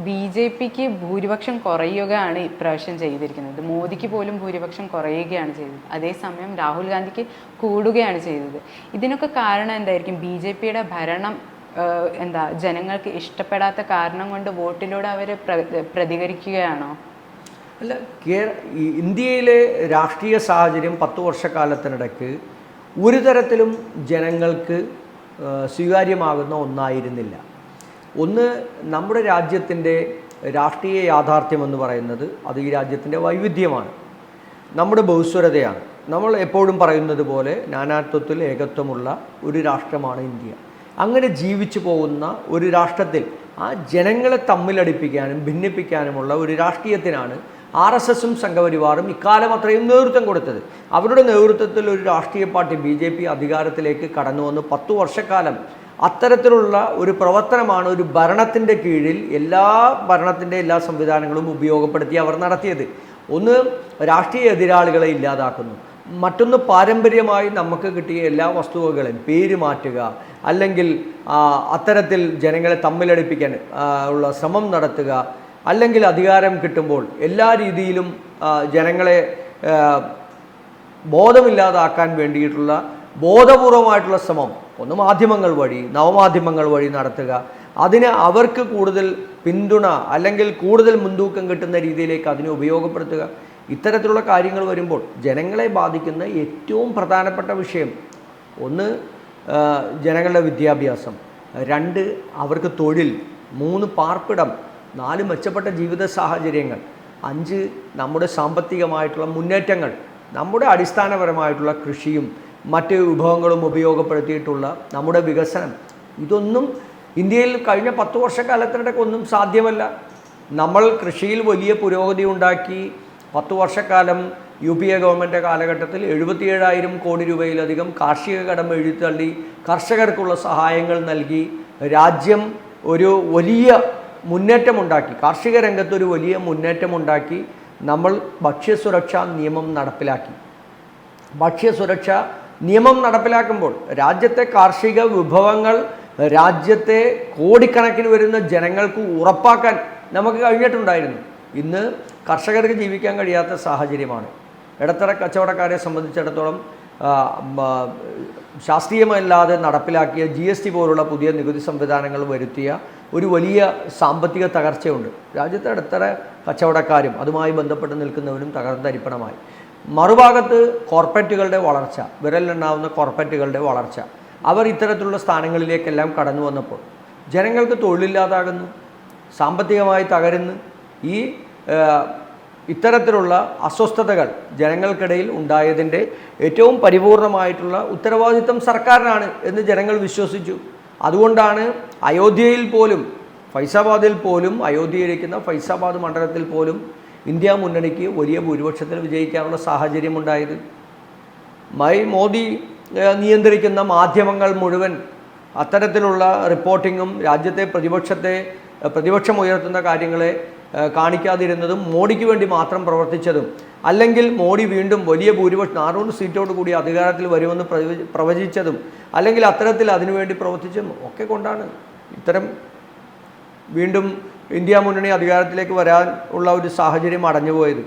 BJPക്ക് ഭൂരിപക്ഷം കുറയുകയാണ് ഇപ്രാവശ്യം ചെയ്തിരിക്കുന്നത്. മോദിക്ക് പോലും ഭൂരിപക്ഷം കുറയുകയാണ് ചെയ്തത്. അതേസമയം രാഹുൽ ഗാന്ധിക്ക് കൂടുകയാണ് ചെയ്തത്. ഇതിനൊക്കെ കാരണം എന്തായിരിക്കും? BJPയുടെ ഭരണം ജനങ്ങൾക്ക് ഇഷ്ടപ്പെടാത്ത കാരണം കൊണ്ട് വോട്ടിലൂടെ അവർ പ്രതികരിക്കുകയാണോ? അല്ല, ഇന്ത്യയിലെ രാഷ്ട്രീയ സാഹചര്യം 10 വർഷക്കാലത്തിനിടയ്ക്ക് ഒരു തരത്തിലും ജനങ്ങൾക്ക് സ്വീകാര്യമാകുന്ന ഒന്നായിരുന്നില്ല. ഒന്ന്, നമ്മുടെ രാജ്യത്തിൻ്റെ രാഷ്ട്രീയ യാഥാർത്ഥ്യമെന്ന് പറയുന്നത് അത് ഈ രാജ്യത്തിൻ്റെ വൈവിധ്യമാണ്, നമ്മുടെ ബഹുസ്വരതയാണ്. നമ്മൾ എപ്പോഴും പറയുന്നത് പോലെ നാനാത്വത്തിൽ ഏകത്വമുള്ള ഒരു രാഷ്ട്രമാണ് ഇന്ത്യ. അങ്ങനെ ജീവിച്ചു പോകുന്ന ഒരു രാഷ്ട്രത്തിൽ ആ ജനങ്ങളെ തമ്മിലടിപ്പിക്കാനും ഭിന്നിപ്പിക്കാനുമുള്ള ഒരു രാഷ്ട്രീയത്തിനാണ് RSSും സംഘപരിവാറും ഇക്കാലം അത്രയും നേതൃത്വം കൊടുത്തത്. അവരുടെ നേതൃത്വത്തിൽ ഒരു രാഷ്ട്രീയ പാർട്ടി BJP അധികാരത്തിലേക്ക് കടന്നു വന്ന് 10 വർഷക്കാലം അത്തരത്തിലുള്ള ഒരു പ്രവർത്തനമാണ് ഒരു ഭരണത്തിൻ്റെ കീഴിൽ ഭരണത്തിൻ്റെ എല്ലാ സംവിധാനങ്ങളും ഉപയോഗപ്പെടുത്തി അവർ നടത്തിയത്. ഒന്ന്, രാഷ്ട്രീയ എതിരാളികളെ ഇല്ലാതാക്കുന്നു. മറ്റൊന്ന്, പാരമ്പര്യമായി നമുക്ക് കിട്ടിയ എല്ലാ വസ്തുവകളെയും പേര് മാറ്റുക, അല്ലെങ്കിൽ അത്തരത്തിൽ ജനങ്ങളെ തമ്മിലടിപ്പിക്കാൻ ഉള്ള ശ്രമം നടത്തുക, അല്ലെങ്കിൽ അധികാരം കിട്ടുമ്പോൾ എല്ലാ രീതിയിലും ജനങ്ങളെ ബോധമില്ലാതാക്കാൻ വേണ്ടിയിട്ടുള്ള ബോധപൂർവമായിട്ടുള്ള ശ്രമം ഒന്ന് മാധ്യമങ്ങൾ വഴി, നവമാധ്യമങ്ങൾ വഴി നടത്തുക, അതിന് അവർക്ക് കൂടുതൽ പിന്തുണ അല്ലെങ്കിൽ കൂടുതൽ മുൻതൂക്കം കിട്ടുന്ന രീതിയിലേക്ക് അതിനെ ഉപയോഗപ്പെടുത്തുക. ഇത്തരത്തിലുള്ള കാര്യങ്ങൾ വരുമ്പോൾ ജനങ്ങളെ ബാധിക്കുന്ന ഏറ്റവും പ്രധാനപ്പെട്ട വിഷയം ഒന്ന് ജനങ്ങളുടെ വിദ്യാഭ്യാസം, 2 അവർക്ക് തൊഴിൽ, 3 പാർപ്പിടം, 4 മെച്ചപ്പെട്ട ജീവിത സാഹചര്യങ്ങൾ, 5 നമ്മുടെ സാമ്പത്തികമായിട്ടുള്ള മുന്നേറ്റങ്ങൾ, നമ്മുടെ അടിസ്ഥാനപരമായിട്ടുള്ള കൃഷിയും മറ്റ് വിഭവങ്ങളും ഉപയോഗപ്പെടുത്തിയിട്ടുള്ള നമ്മുടെ വികസനം. ഇതൊന്നും ഇന്ത്യയിൽ കഴിഞ്ഞ 10 വർഷക്കാലത്തിനിടയ്ക്കൊന്നും സാധ്യമല്ല. നമ്മൾ കൃഷിയിൽ വലിയ പുരോഗതി ഉണ്ടാക്കി. 10 വർഷക്കാലം UPA ഗവൺമെൻറ് കാലഘട്ടത്തിൽ 77,000 കോടി രൂപയിലധികം കാർഷിക കടം എഴുതിത്തള്ളി കർഷകർക്കുള്ള സഹായങ്ങൾ നൽകി രാജ്യം ഒരു വലിയ മുന്നേറ്റമുണ്ടാക്കി. കാർഷിക രംഗത്തൊരു വലിയ മുന്നേറ്റമുണ്ടാക്കി. നമ്മൾ ഭക്ഷ്യസുരക്ഷാ നിയമം നടപ്പിലാക്കി. ഭക്ഷ്യസുരക്ഷാ നിയമം നടപ്പിലാക്കുമ്പോൾ രാജ്യത്തെ കാർഷിക വിഭവങ്ങൾ രാജ്യത്തെ കോടിക്കണക്കിന് വരുന്ന ജനങ്ങൾക്ക് ഉറപ്പാക്കാൻ നമുക്ക് കഴിഞ്ഞിട്ടുണ്ടായിരുന്നു. ഇന്ന് കർഷകർക്ക് ജീവിക്കാൻ കഴിയാത്ത സാഹചര്യമാണ്. ഇടത്തര കച്ചവടക്കാരെ സംബന്ധിച്ചിടത്തോളം ശാസ്ത്രീയമല്ലാതെ നടപ്പിലാക്കിയ GST പോലുള്ള പുതിയ നികുതി സംവിധാനങ്ങൾ വരുത്തിയ ഒരു വലിയ സാമ്പത്തിക തകർച്ചയുണ്ട്. രാജ്യത്തെ ഇടത്തര കച്ചവടക്കാരും അതുമായി ബന്ധപ്പെട്ട് നിൽക്കുന്നവരും തകർന്നരിപ്പണമായി. മറുഭാഗത്ത് കോർപ്പറേറ്റുകളുടെ വളർച്ച, വിരലിലെണ്ണാവുന്ന കോർപ്പറേറ്റുകളുടെ വളർച്ച, അവർ ഇത്തരത്തിലുള്ള സ്ഥാനങ്ങളിലേക്കെല്ലാം കടന്നു വന്നപ്പോൾ ജനങ്ങൾക്ക് തൊഴിലില്ലാതാകുന്നു, സാമ്പത്തികമായി തകരുന്നു. ഈ ഇത്തരത്തിലുള്ള അസ്വസ്ഥതകൾ ജനങ്ങൾക്കിടയിൽ ഉണ്ടായതിൻ്റെ ഏറ്റവും പരിപൂർണമായിട്ടുള്ള ഉത്തരവാദിത്വം സർക്കാരിനാണ് എന്ന് ജനങ്ങൾ വിശ്വസിച്ചു. അതുകൊണ്ടാണ് അയോധ്യയിൽ പോലും, ഫൈസാബാദിൽ പോലും, അയോധ്യയിലിരിക്കുന്ന ഫൈസാബാദ് മണ്ഡലത്തിൽ പോലും ഇന്ത്യ മുന്നണിക്ക് വലിയ ഭൂരിപക്ഷത്തിൽ വിജയിക്കാനുള്ള സാഹചര്യമുണ്ടായത്. മോദി നിയന്ത്രിക്കുന്ന മാധ്യമങ്ങൾ മുഴുവൻ അത്തരത്തിലുള്ള റിപ്പോർട്ടിങ്ങും രാജ്യത്തെ പ്രതിപക്ഷം ഉയർത്തുന്ന കാര്യങ്ങളെ കാണിക്കാതിരുന്നതും മോഡിക്ക് വേണ്ടി മാത്രം പ്രവർത്തിച്ചതും, അല്ലെങ്കിൽ മോഡി വീണ്ടും വലിയ ഭൂരിപക്ഷം 600 സീറ്റോട് കൂടി അധികാരത്തിൽ വരുമെന്ന് പ്രവചിച്ചതും, അല്ലെങ്കിൽ അത്തരത്തിൽ അതിനുവേണ്ടി പ്രവർത്തിച്ചതും ഒക്കെ കൊണ്ടാണ് ഇത്തരം വീണ്ടും ഇന്ത്യ മുന്നണി അധികാരത്തിലേക്ക് വരാൻ ഉള്ള ഒരു സാഹചര്യം അടഞ്ഞുപോയത്.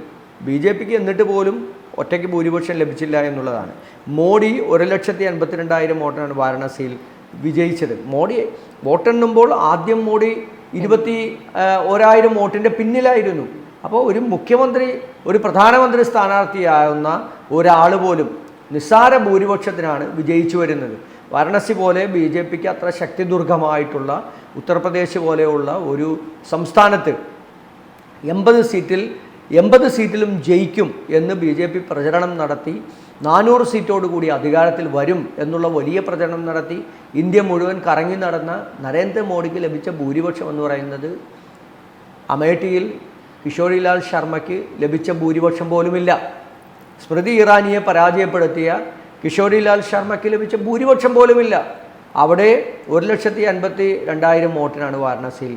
BJPക്ക് എന്നിട്ട് പോലും ഒറ്റയ്ക്ക് ഭൂരിപക്ഷം ലഭിച്ചില്ല എന്നുള്ളതാണ്. മോഡി 1,82,000 വോട്ടിനാണ് വാരണാസിയിൽ വിജയിച്ചത്. മോഡി വോട്ടെണ്ണുമ്പോൾ ആദ്യം മോഡി 21,000 വോട്ടിൻ്റെ പിന്നിലായിരുന്നു. അപ്പോൾ ഒരു പ്രധാനമന്ത്രി സ്ഥാനാർത്ഥിയാവുന്ന ഒരാൾ പോലും നിസ്സാര ഭൂരിപക്ഷത്തിനാണ് വിജയിച്ചു വരുന്നത്. വാരണാസി പോലെ BJPക്ക് അത്ര ശക്തിദുർഗമായിട്ടുള്ള ഉത്തർപ്രദേശ് പോലെയുള്ള ഒരു സംസ്ഥാനത്ത് 80 സീറ്റിലും ജയിക്കും എന്ന് BJP പ്രചരണം നടത്തി 400 സീറ്റോടുകൂടി അധികാരത്തിൽ വരും എന്നുള്ള വലിയ പ്രചരണം നടത്തി ഇന്ത്യ മുഴുവൻ കറങ്ങി നടന്ന നരേന്ദ്രമോദിക്ക് ലഭിച്ച ഭൂരിപക്ഷം എന്ന് പറയുന്നത് അമേഠിയിൽ കിഷോരിലാൽ ശർമ്മയ്ക്ക് ലഭിച്ച ഭൂരിപക്ഷം പോലുമില്ല. സ്മൃതി ഇറാനിയെ പരാജയപ്പെടുത്തിയ കിഷോരിലാൽ ശർമ്മയ്ക്ക് ലഭിച്ച ഭൂരിപക്ഷം പോലുമില്ല. അവിടെ 1,52,000 വോട്ടിനാണ് വാരണാസിയിൽ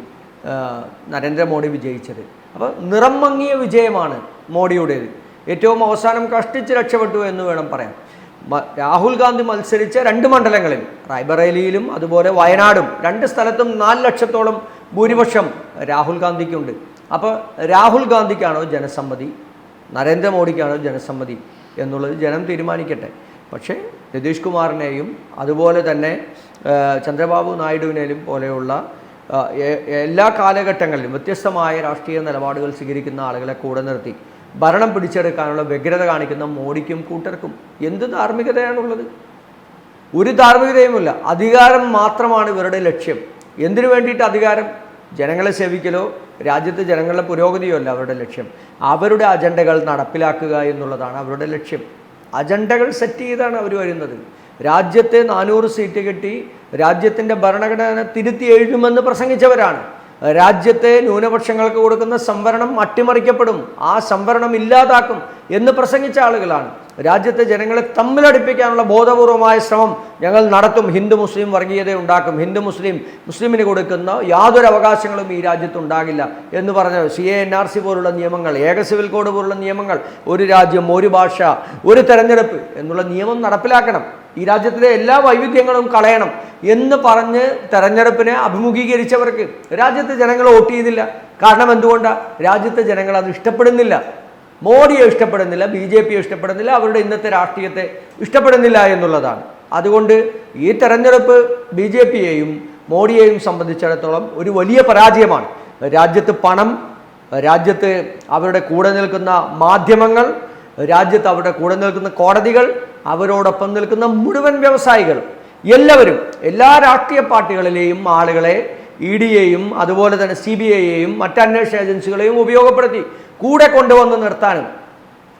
നരേന്ദ്രമോദി വിജയിച്ചത്. അപ്പോൾ നിറം മങ്ങിയ വിജയമാണ് മോഡിയുടേത്. ഏറ്റവും അവസാനം കഷ്ടിച്ച് രക്ഷപ്പെട്ടു എന്ന് വേണം പറയാൻ. രാഹുൽ ഗാന്ധി മത്സരിച്ച 2 മണ്ഡലങ്ങളിൽ, റായ്ബറേലിയിലും അതുപോലെ വയനാടും, 2 സ്ഥലത്തും 4 ലക്ഷത്തോളം ഭൂരിപക്ഷം രാഹുൽ ഗാന്ധിക്കുണ്ട്. അപ്പോൾ രാഹുൽ ഗാന്ധിക്കാണോ ജനസമ്മതി, നരേന്ദ്രമോദിക്കാണോ ജനസമ്മതി എന്നുള്ളത് ജനം തീരുമാനിക്കട്ടെ. പക്ഷേ നിതീഷ് കുമാറിനെയും അതുപോലെ തന്നെ ചന്ദ്രബാബു നായിഡുവിനെയും പോലെയുള്ള എല്ലാ കാലഘട്ടങ്ങളിലും വ്യത്യസ്തമായ രാഷ്ട്രീയ നിലപാടുകൾ സ്വീകരിക്കുന്ന ആളുകളെ കൂടെ നിർത്തി ഭരണം പിടിച്ചെടുക്കാനുള്ള വ്യഗ്രത കാണിക്കുന്ന മോഡിക്കും കൂട്ടർക്കും എന്ത് ധാർമ്മികതയാണുള്ളത്? ഒരു ധാർമ്മികതയുമില്ല. അധികാരം മാത്രമാണ് ഇവരുടെ ലക്ഷ്യം. എന്തിനു വേണ്ടിയിട്ട് അധികാരം? ജനങ്ങളെ സേവിക്കലോ രാജ്യത്തെ ജനങ്ങളുടെ പുരോഗതിയോ അല്ല അവരുടെ ലക്ഷ്യം. അവരുടെ അജണ്ടകൾ നടപ്പിലാക്കുക എന്നുള്ളതാണ് അവരുടെ ലക്ഷ്യം. അജണ്ടകൾ സെറ്റ് ചെയ്താണ് അവർ വരുന്നത്. രാജ്യത്തെ 400 സീറ്റ് കിട്ടി രാജ്യത്തിൻ്റെ ഭരണഘടന തിരുത്തി എഴുതുമെന്ന് പ്രസംഗിച്ചവരാണ്. രാജ്യത്തെ ന്യൂനപക്ഷങ്ങൾക്ക് കൊടുക്കുന്ന സംവരണം അട്ടിമറിക്കപ്പെടും, ആ സംവരണം ഇല്ലാതാക്കും എന്ന് പ്രസംഗിച്ച ആളുകളാണ്. രാജ്യത്തെ ജനങ്ങളെ തമ്മിലടിപ്പിക്കാനുള്ള ബോധപൂർവമായ ശ്രമം ഞങ്ങൾ നടത്തും, ഹിന്ദു മുസ്ലിം വർഗീയത ഉണ്ടാക്കും, ഹിന്ദു മുസ്ലിമിന് കൊടുക്കുന്ന യാതൊരു അവകാശങ്ങളും ഈ രാജ്യത്ത് ഉണ്ടാകില്ല എന്ന് പറഞ്ഞ CA NRC പോലുള്ള നിയമങ്ങൾ, ഏക സിവിൽ കോഡ് പോലുള്ള നിയമങ്ങൾ, ഒരു രാജ്യം ഒരു ഭാഷ ഒരു തെരഞ്ഞെടുപ്പ് എന്നുള്ള നിയമം നടപ്പിലാക്കണം, ഈ രാജ്യത്തിലെ എല്ലാ വൈവിധ്യങ്ങളും കളയണം എന്ന് പറഞ്ഞ് തെരഞ്ഞെടുപ്പിനെ അഭിമുഖീകരിച്ചവർക്ക് രാജ്യത്തെ ജനങ്ങൾ വോട്ട് ചെയ്തില്ല. കാരണം എന്തുകൊണ്ടാണ്? രാജ്യത്തെ ജനങ്ങൾ അത് ഇഷ്ടപ്പെടുന്നില്ല. മോഡിയെ ഇഷ്ടപ്പെടുന്നില്ല, BJPയെ ഇഷ്ടപ്പെടുന്നില്ല, അവരുടെ ഇന്നത്തെ രാഷ്ട്രീയത്തെ ഇഷ്ടപ്പെടുന്നില്ല എന്നുള്ളതാണ്. അതുകൊണ്ട് ഈ തെരഞ്ഞെടുപ്പ് BJPയെയും മോഡിയെയും സംബന്ധിച്ചിടത്തോളം ഒരു വലിയ പരാജയമാണ്. രാജ്യത്ത് പണം, രാജ്യത്ത് അവരുടെ കൂടെ നിൽക്കുന്ന മാധ്യമങ്ങൾ, രാജ്യത്ത് അവരുടെ കൂടെ നിൽക്കുന്ന കോടതികൾ, അവരോടൊപ്പം നിൽക്കുന്ന മുഴുവൻ വ്യവസായികൾ, എല്ലാവരും എല്ലാ രാഷ്ട്രീയ പാർട്ടികളിലെയും ആളുകളെ EDയെയും അതുപോലെ തന്നെ CBIയെയും മറ്റ് അന്വേഷണ ഏജൻസികളെയും ഉപയോഗപ്പെടുത്തി കൂടെ കൊണ്ടുവന്ന് നിർത്താനും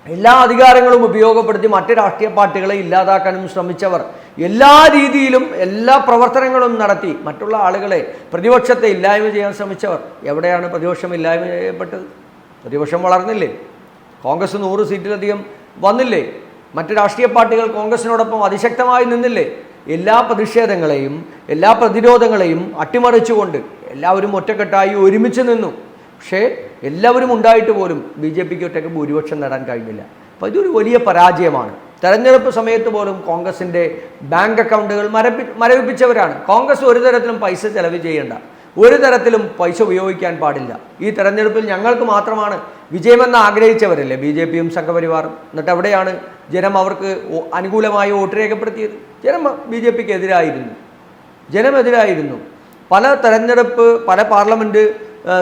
എല്ലാ അധികാരങ്ങളും ഉപയോഗപ്പെടുത്തി മറ്റ് രാഷ്ട്രീയ പാർട്ടികളെ ഇല്ലാതാക്കാനും ശ്രമിച്ചവർ, എല്ലാ രീതിയിലും എല്ലാ പ്രവർത്തനങ്ങളും നടത്തി മറ്റുള്ള ആളുകളെ, പ്രതിപക്ഷത്തെ ഇല്ലായ്മ ചെയ്യാൻ ശ്രമിച്ചവർ. എവിടെയാണ് പ്രതിപക്ഷം ഇല്ലായ്മ ചെയ്യപ്പെട്ടത്? പ്രതിപക്ഷം വളർന്നില്ലേ? കോൺഗ്രസ് 100 സീറ്റിലധികം വന്നില്ലേ? മറ്റ് രാഷ്ട്രീയ പാർട്ടികൾ കോൺഗ്രസിനോടൊപ്പം അതിശക്തമായി നിന്നില്ലേ? എല്ലാ പ്രതിഷേധങ്ങളെയും എല്ലാ പ്രതിരോധങ്ങളെയും അട്ടിമറിച്ചുകൊണ്ട് എല്ലാവരും ഒറ്റക്കെട്ടായി ഒരുമിച്ച് നിന്നു. പക്ഷേ എല്ലാവരും ഉണ്ടായിട്ട് പോലും BJPക്ക് ഒറ്റയ്ക്ക് ഭൂരിപക്ഷം നേടാൻ കഴിഞ്ഞില്ല. അപ്പോൾ ഇതൊരു വലിയ പരാജയമാണ്. തെരഞ്ഞെടുപ്പ് സമയത്ത് പോലും കോൺഗ്രസിൻ്റെ ബാങ്ക് അക്കൗണ്ടുകൾ മരവിപ്പിച്ചവരാണ്. കോൺഗ്രസ് ഒരു തരത്തിലും പൈസ ചെലവ് ചെയ്യേണ്ട, ഒരു തരത്തിലും പൈസ ഉപയോഗിക്കാൻ പാടില്ല. ഈ തെരഞ്ഞെടുപ്പിൽ ഞങ്ങൾക്ക് മാത്രമാണ് വിജയമെന്ന് ആഗ്രഹിച്ചവരല്ലേ BJPയും സംഘപരിവാറും. എന്നിട്ട് എവിടെയാണ് ജനം അവർക്ക് അനുകൂലമായി വോട്ട് രേഖപ്പെടുത്തിയത്? ജനം BJPക്ക് എതിരായിരുന്നു, ജനമെതിരായിരുന്നു. പല പാർലമെൻറ്റ്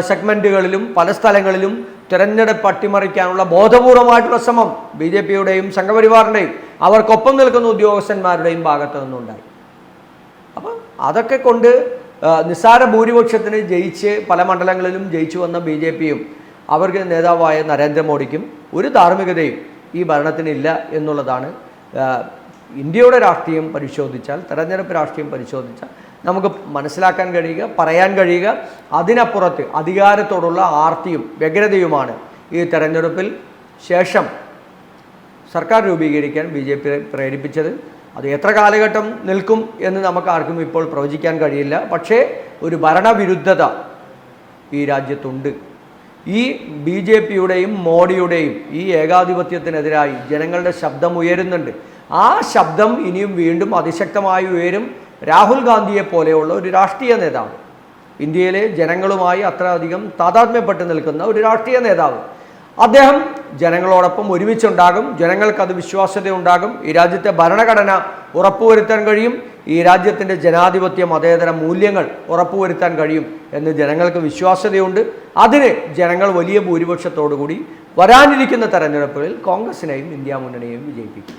സെഗ്മെൻറ്റുകളിലും പല സ്ഥലങ്ങളിലും തെരഞ്ഞെടുപ്പ് അട്ടിമറിക്കാനുള്ള ബോധപൂർവമായിട്ടുള്ള ശ്രമം BJPയുടെയും സംഘപരിവാറിൻ്റെയും അവർക്കൊപ്പം നിൽക്കുന്ന ഉദ്യോഗസ്ഥന്മാരുടെയും ഭാഗത്തു നിന്നുണ്ടായി. അപ്പം അതൊക്കെ കൊണ്ട് നിസ്സാര ഭൂരിപക്ഷത്തിന് ജയിച്ച് പല മണ്ഡലങ്ങളിലും ജയിച്ചു വന്ന BJPയും അവർക്ക് നേതാവായ നരേന്ദ്രമോദിക്കും ഒരു ധാർമ്മികതയും ഈ ഭരണത്തിനില്ല എന്നുള്ളതാണ് ഇന്ത്യയുടെ രാഷ്ട്രീയം പരിശോധിച്ചാൽ, തെരഞ്ഞെടുപ്പ് രാഷ്ട്രീയം പരിശോധിച്ചാൽ നമുക്ക് മനസ്സിലാക്കാൻ കഴിയുക, പറയാൻ കഴിയുക. അതിനപ്പുറത്ത് അധികാരത്തോടുള്ള ആർത്തിയും വ്യഗ്രതയുമാണ് ഈ തെരഞ്ഞെടുപ്പിൽ ശേഷം സർക്കാർ രൂപീകരിക്കാൻ BJP പ്രേരിപ്പിച്ചത്. അത് എത്ര കാലഘട്ടം നിൽക്കും എന്ന് നമുക്ക് ആർക്കും ഇപ്പോൾ പ്രവചിക്കാൻ കഴിയില്ല. പക്ഷേ ഒരു ഭരണവിരുദ്ധത ഈ രാജ്യത്തുണ്ട്. ഈ BJPയുടെയും മോഡിയുടെയും ഈ ഏകാധിപത്യത്തിനെതിരായി ജനങ്ങളുടെ ശബ്ദം ഉയരുന്നുണ്ട്. ആ ശബ്ദം ഇനിയും വീണ്ടും അതിശക്തമായി ഉയരും. രാഹുൽ ഗാന്ധിയെ പോലെയുള്ള ഒരു രാഷ്ട്രീയ നേതാവ്, ഇന്ത്യയിലെ ജനങ്ങളുമായി അത്രയധികം താതാത്മ്യപ്പെട്ട് നിൽക്കുന്ന ഒരു രാഷ്ട്രീയ നേതാവ്, അദ്ദേഹം ജനങ്ങളോടൊപ്പം ഒരുമിച്ചുണ്ടാകും. ജനങ്ങൾക്കത് വിശ്വാസ്യതയുണ്ടാകും. ഈ രാജ്യത്തെ ഭരണഘടന ഉറപ്പുവരുത്താൻ കഴിയും. ഈ രാജ്യത്തിൻ്റെ ജനാധിപത്യ മതേതര മൂല്യങ്ങൾ ഉറപ്പുവരുത്താൻ കഴിയും എന്ന് ജനങ്ങൾക്ക് വിശ്വാസ്യതയുണ്ട്. അതിന് ജനങ്ങൾ വലിയ ഭൂരിപക്ഷത്തോടു കൂടി വരാനിരിക്കുന്ന തെരഞ്ഞെടുപ്പുകളിൽ കോൺഗ്രസിനെയും ഇന്ത്യ മുന്നണിയെയും വിജയിപ്പിക്കും.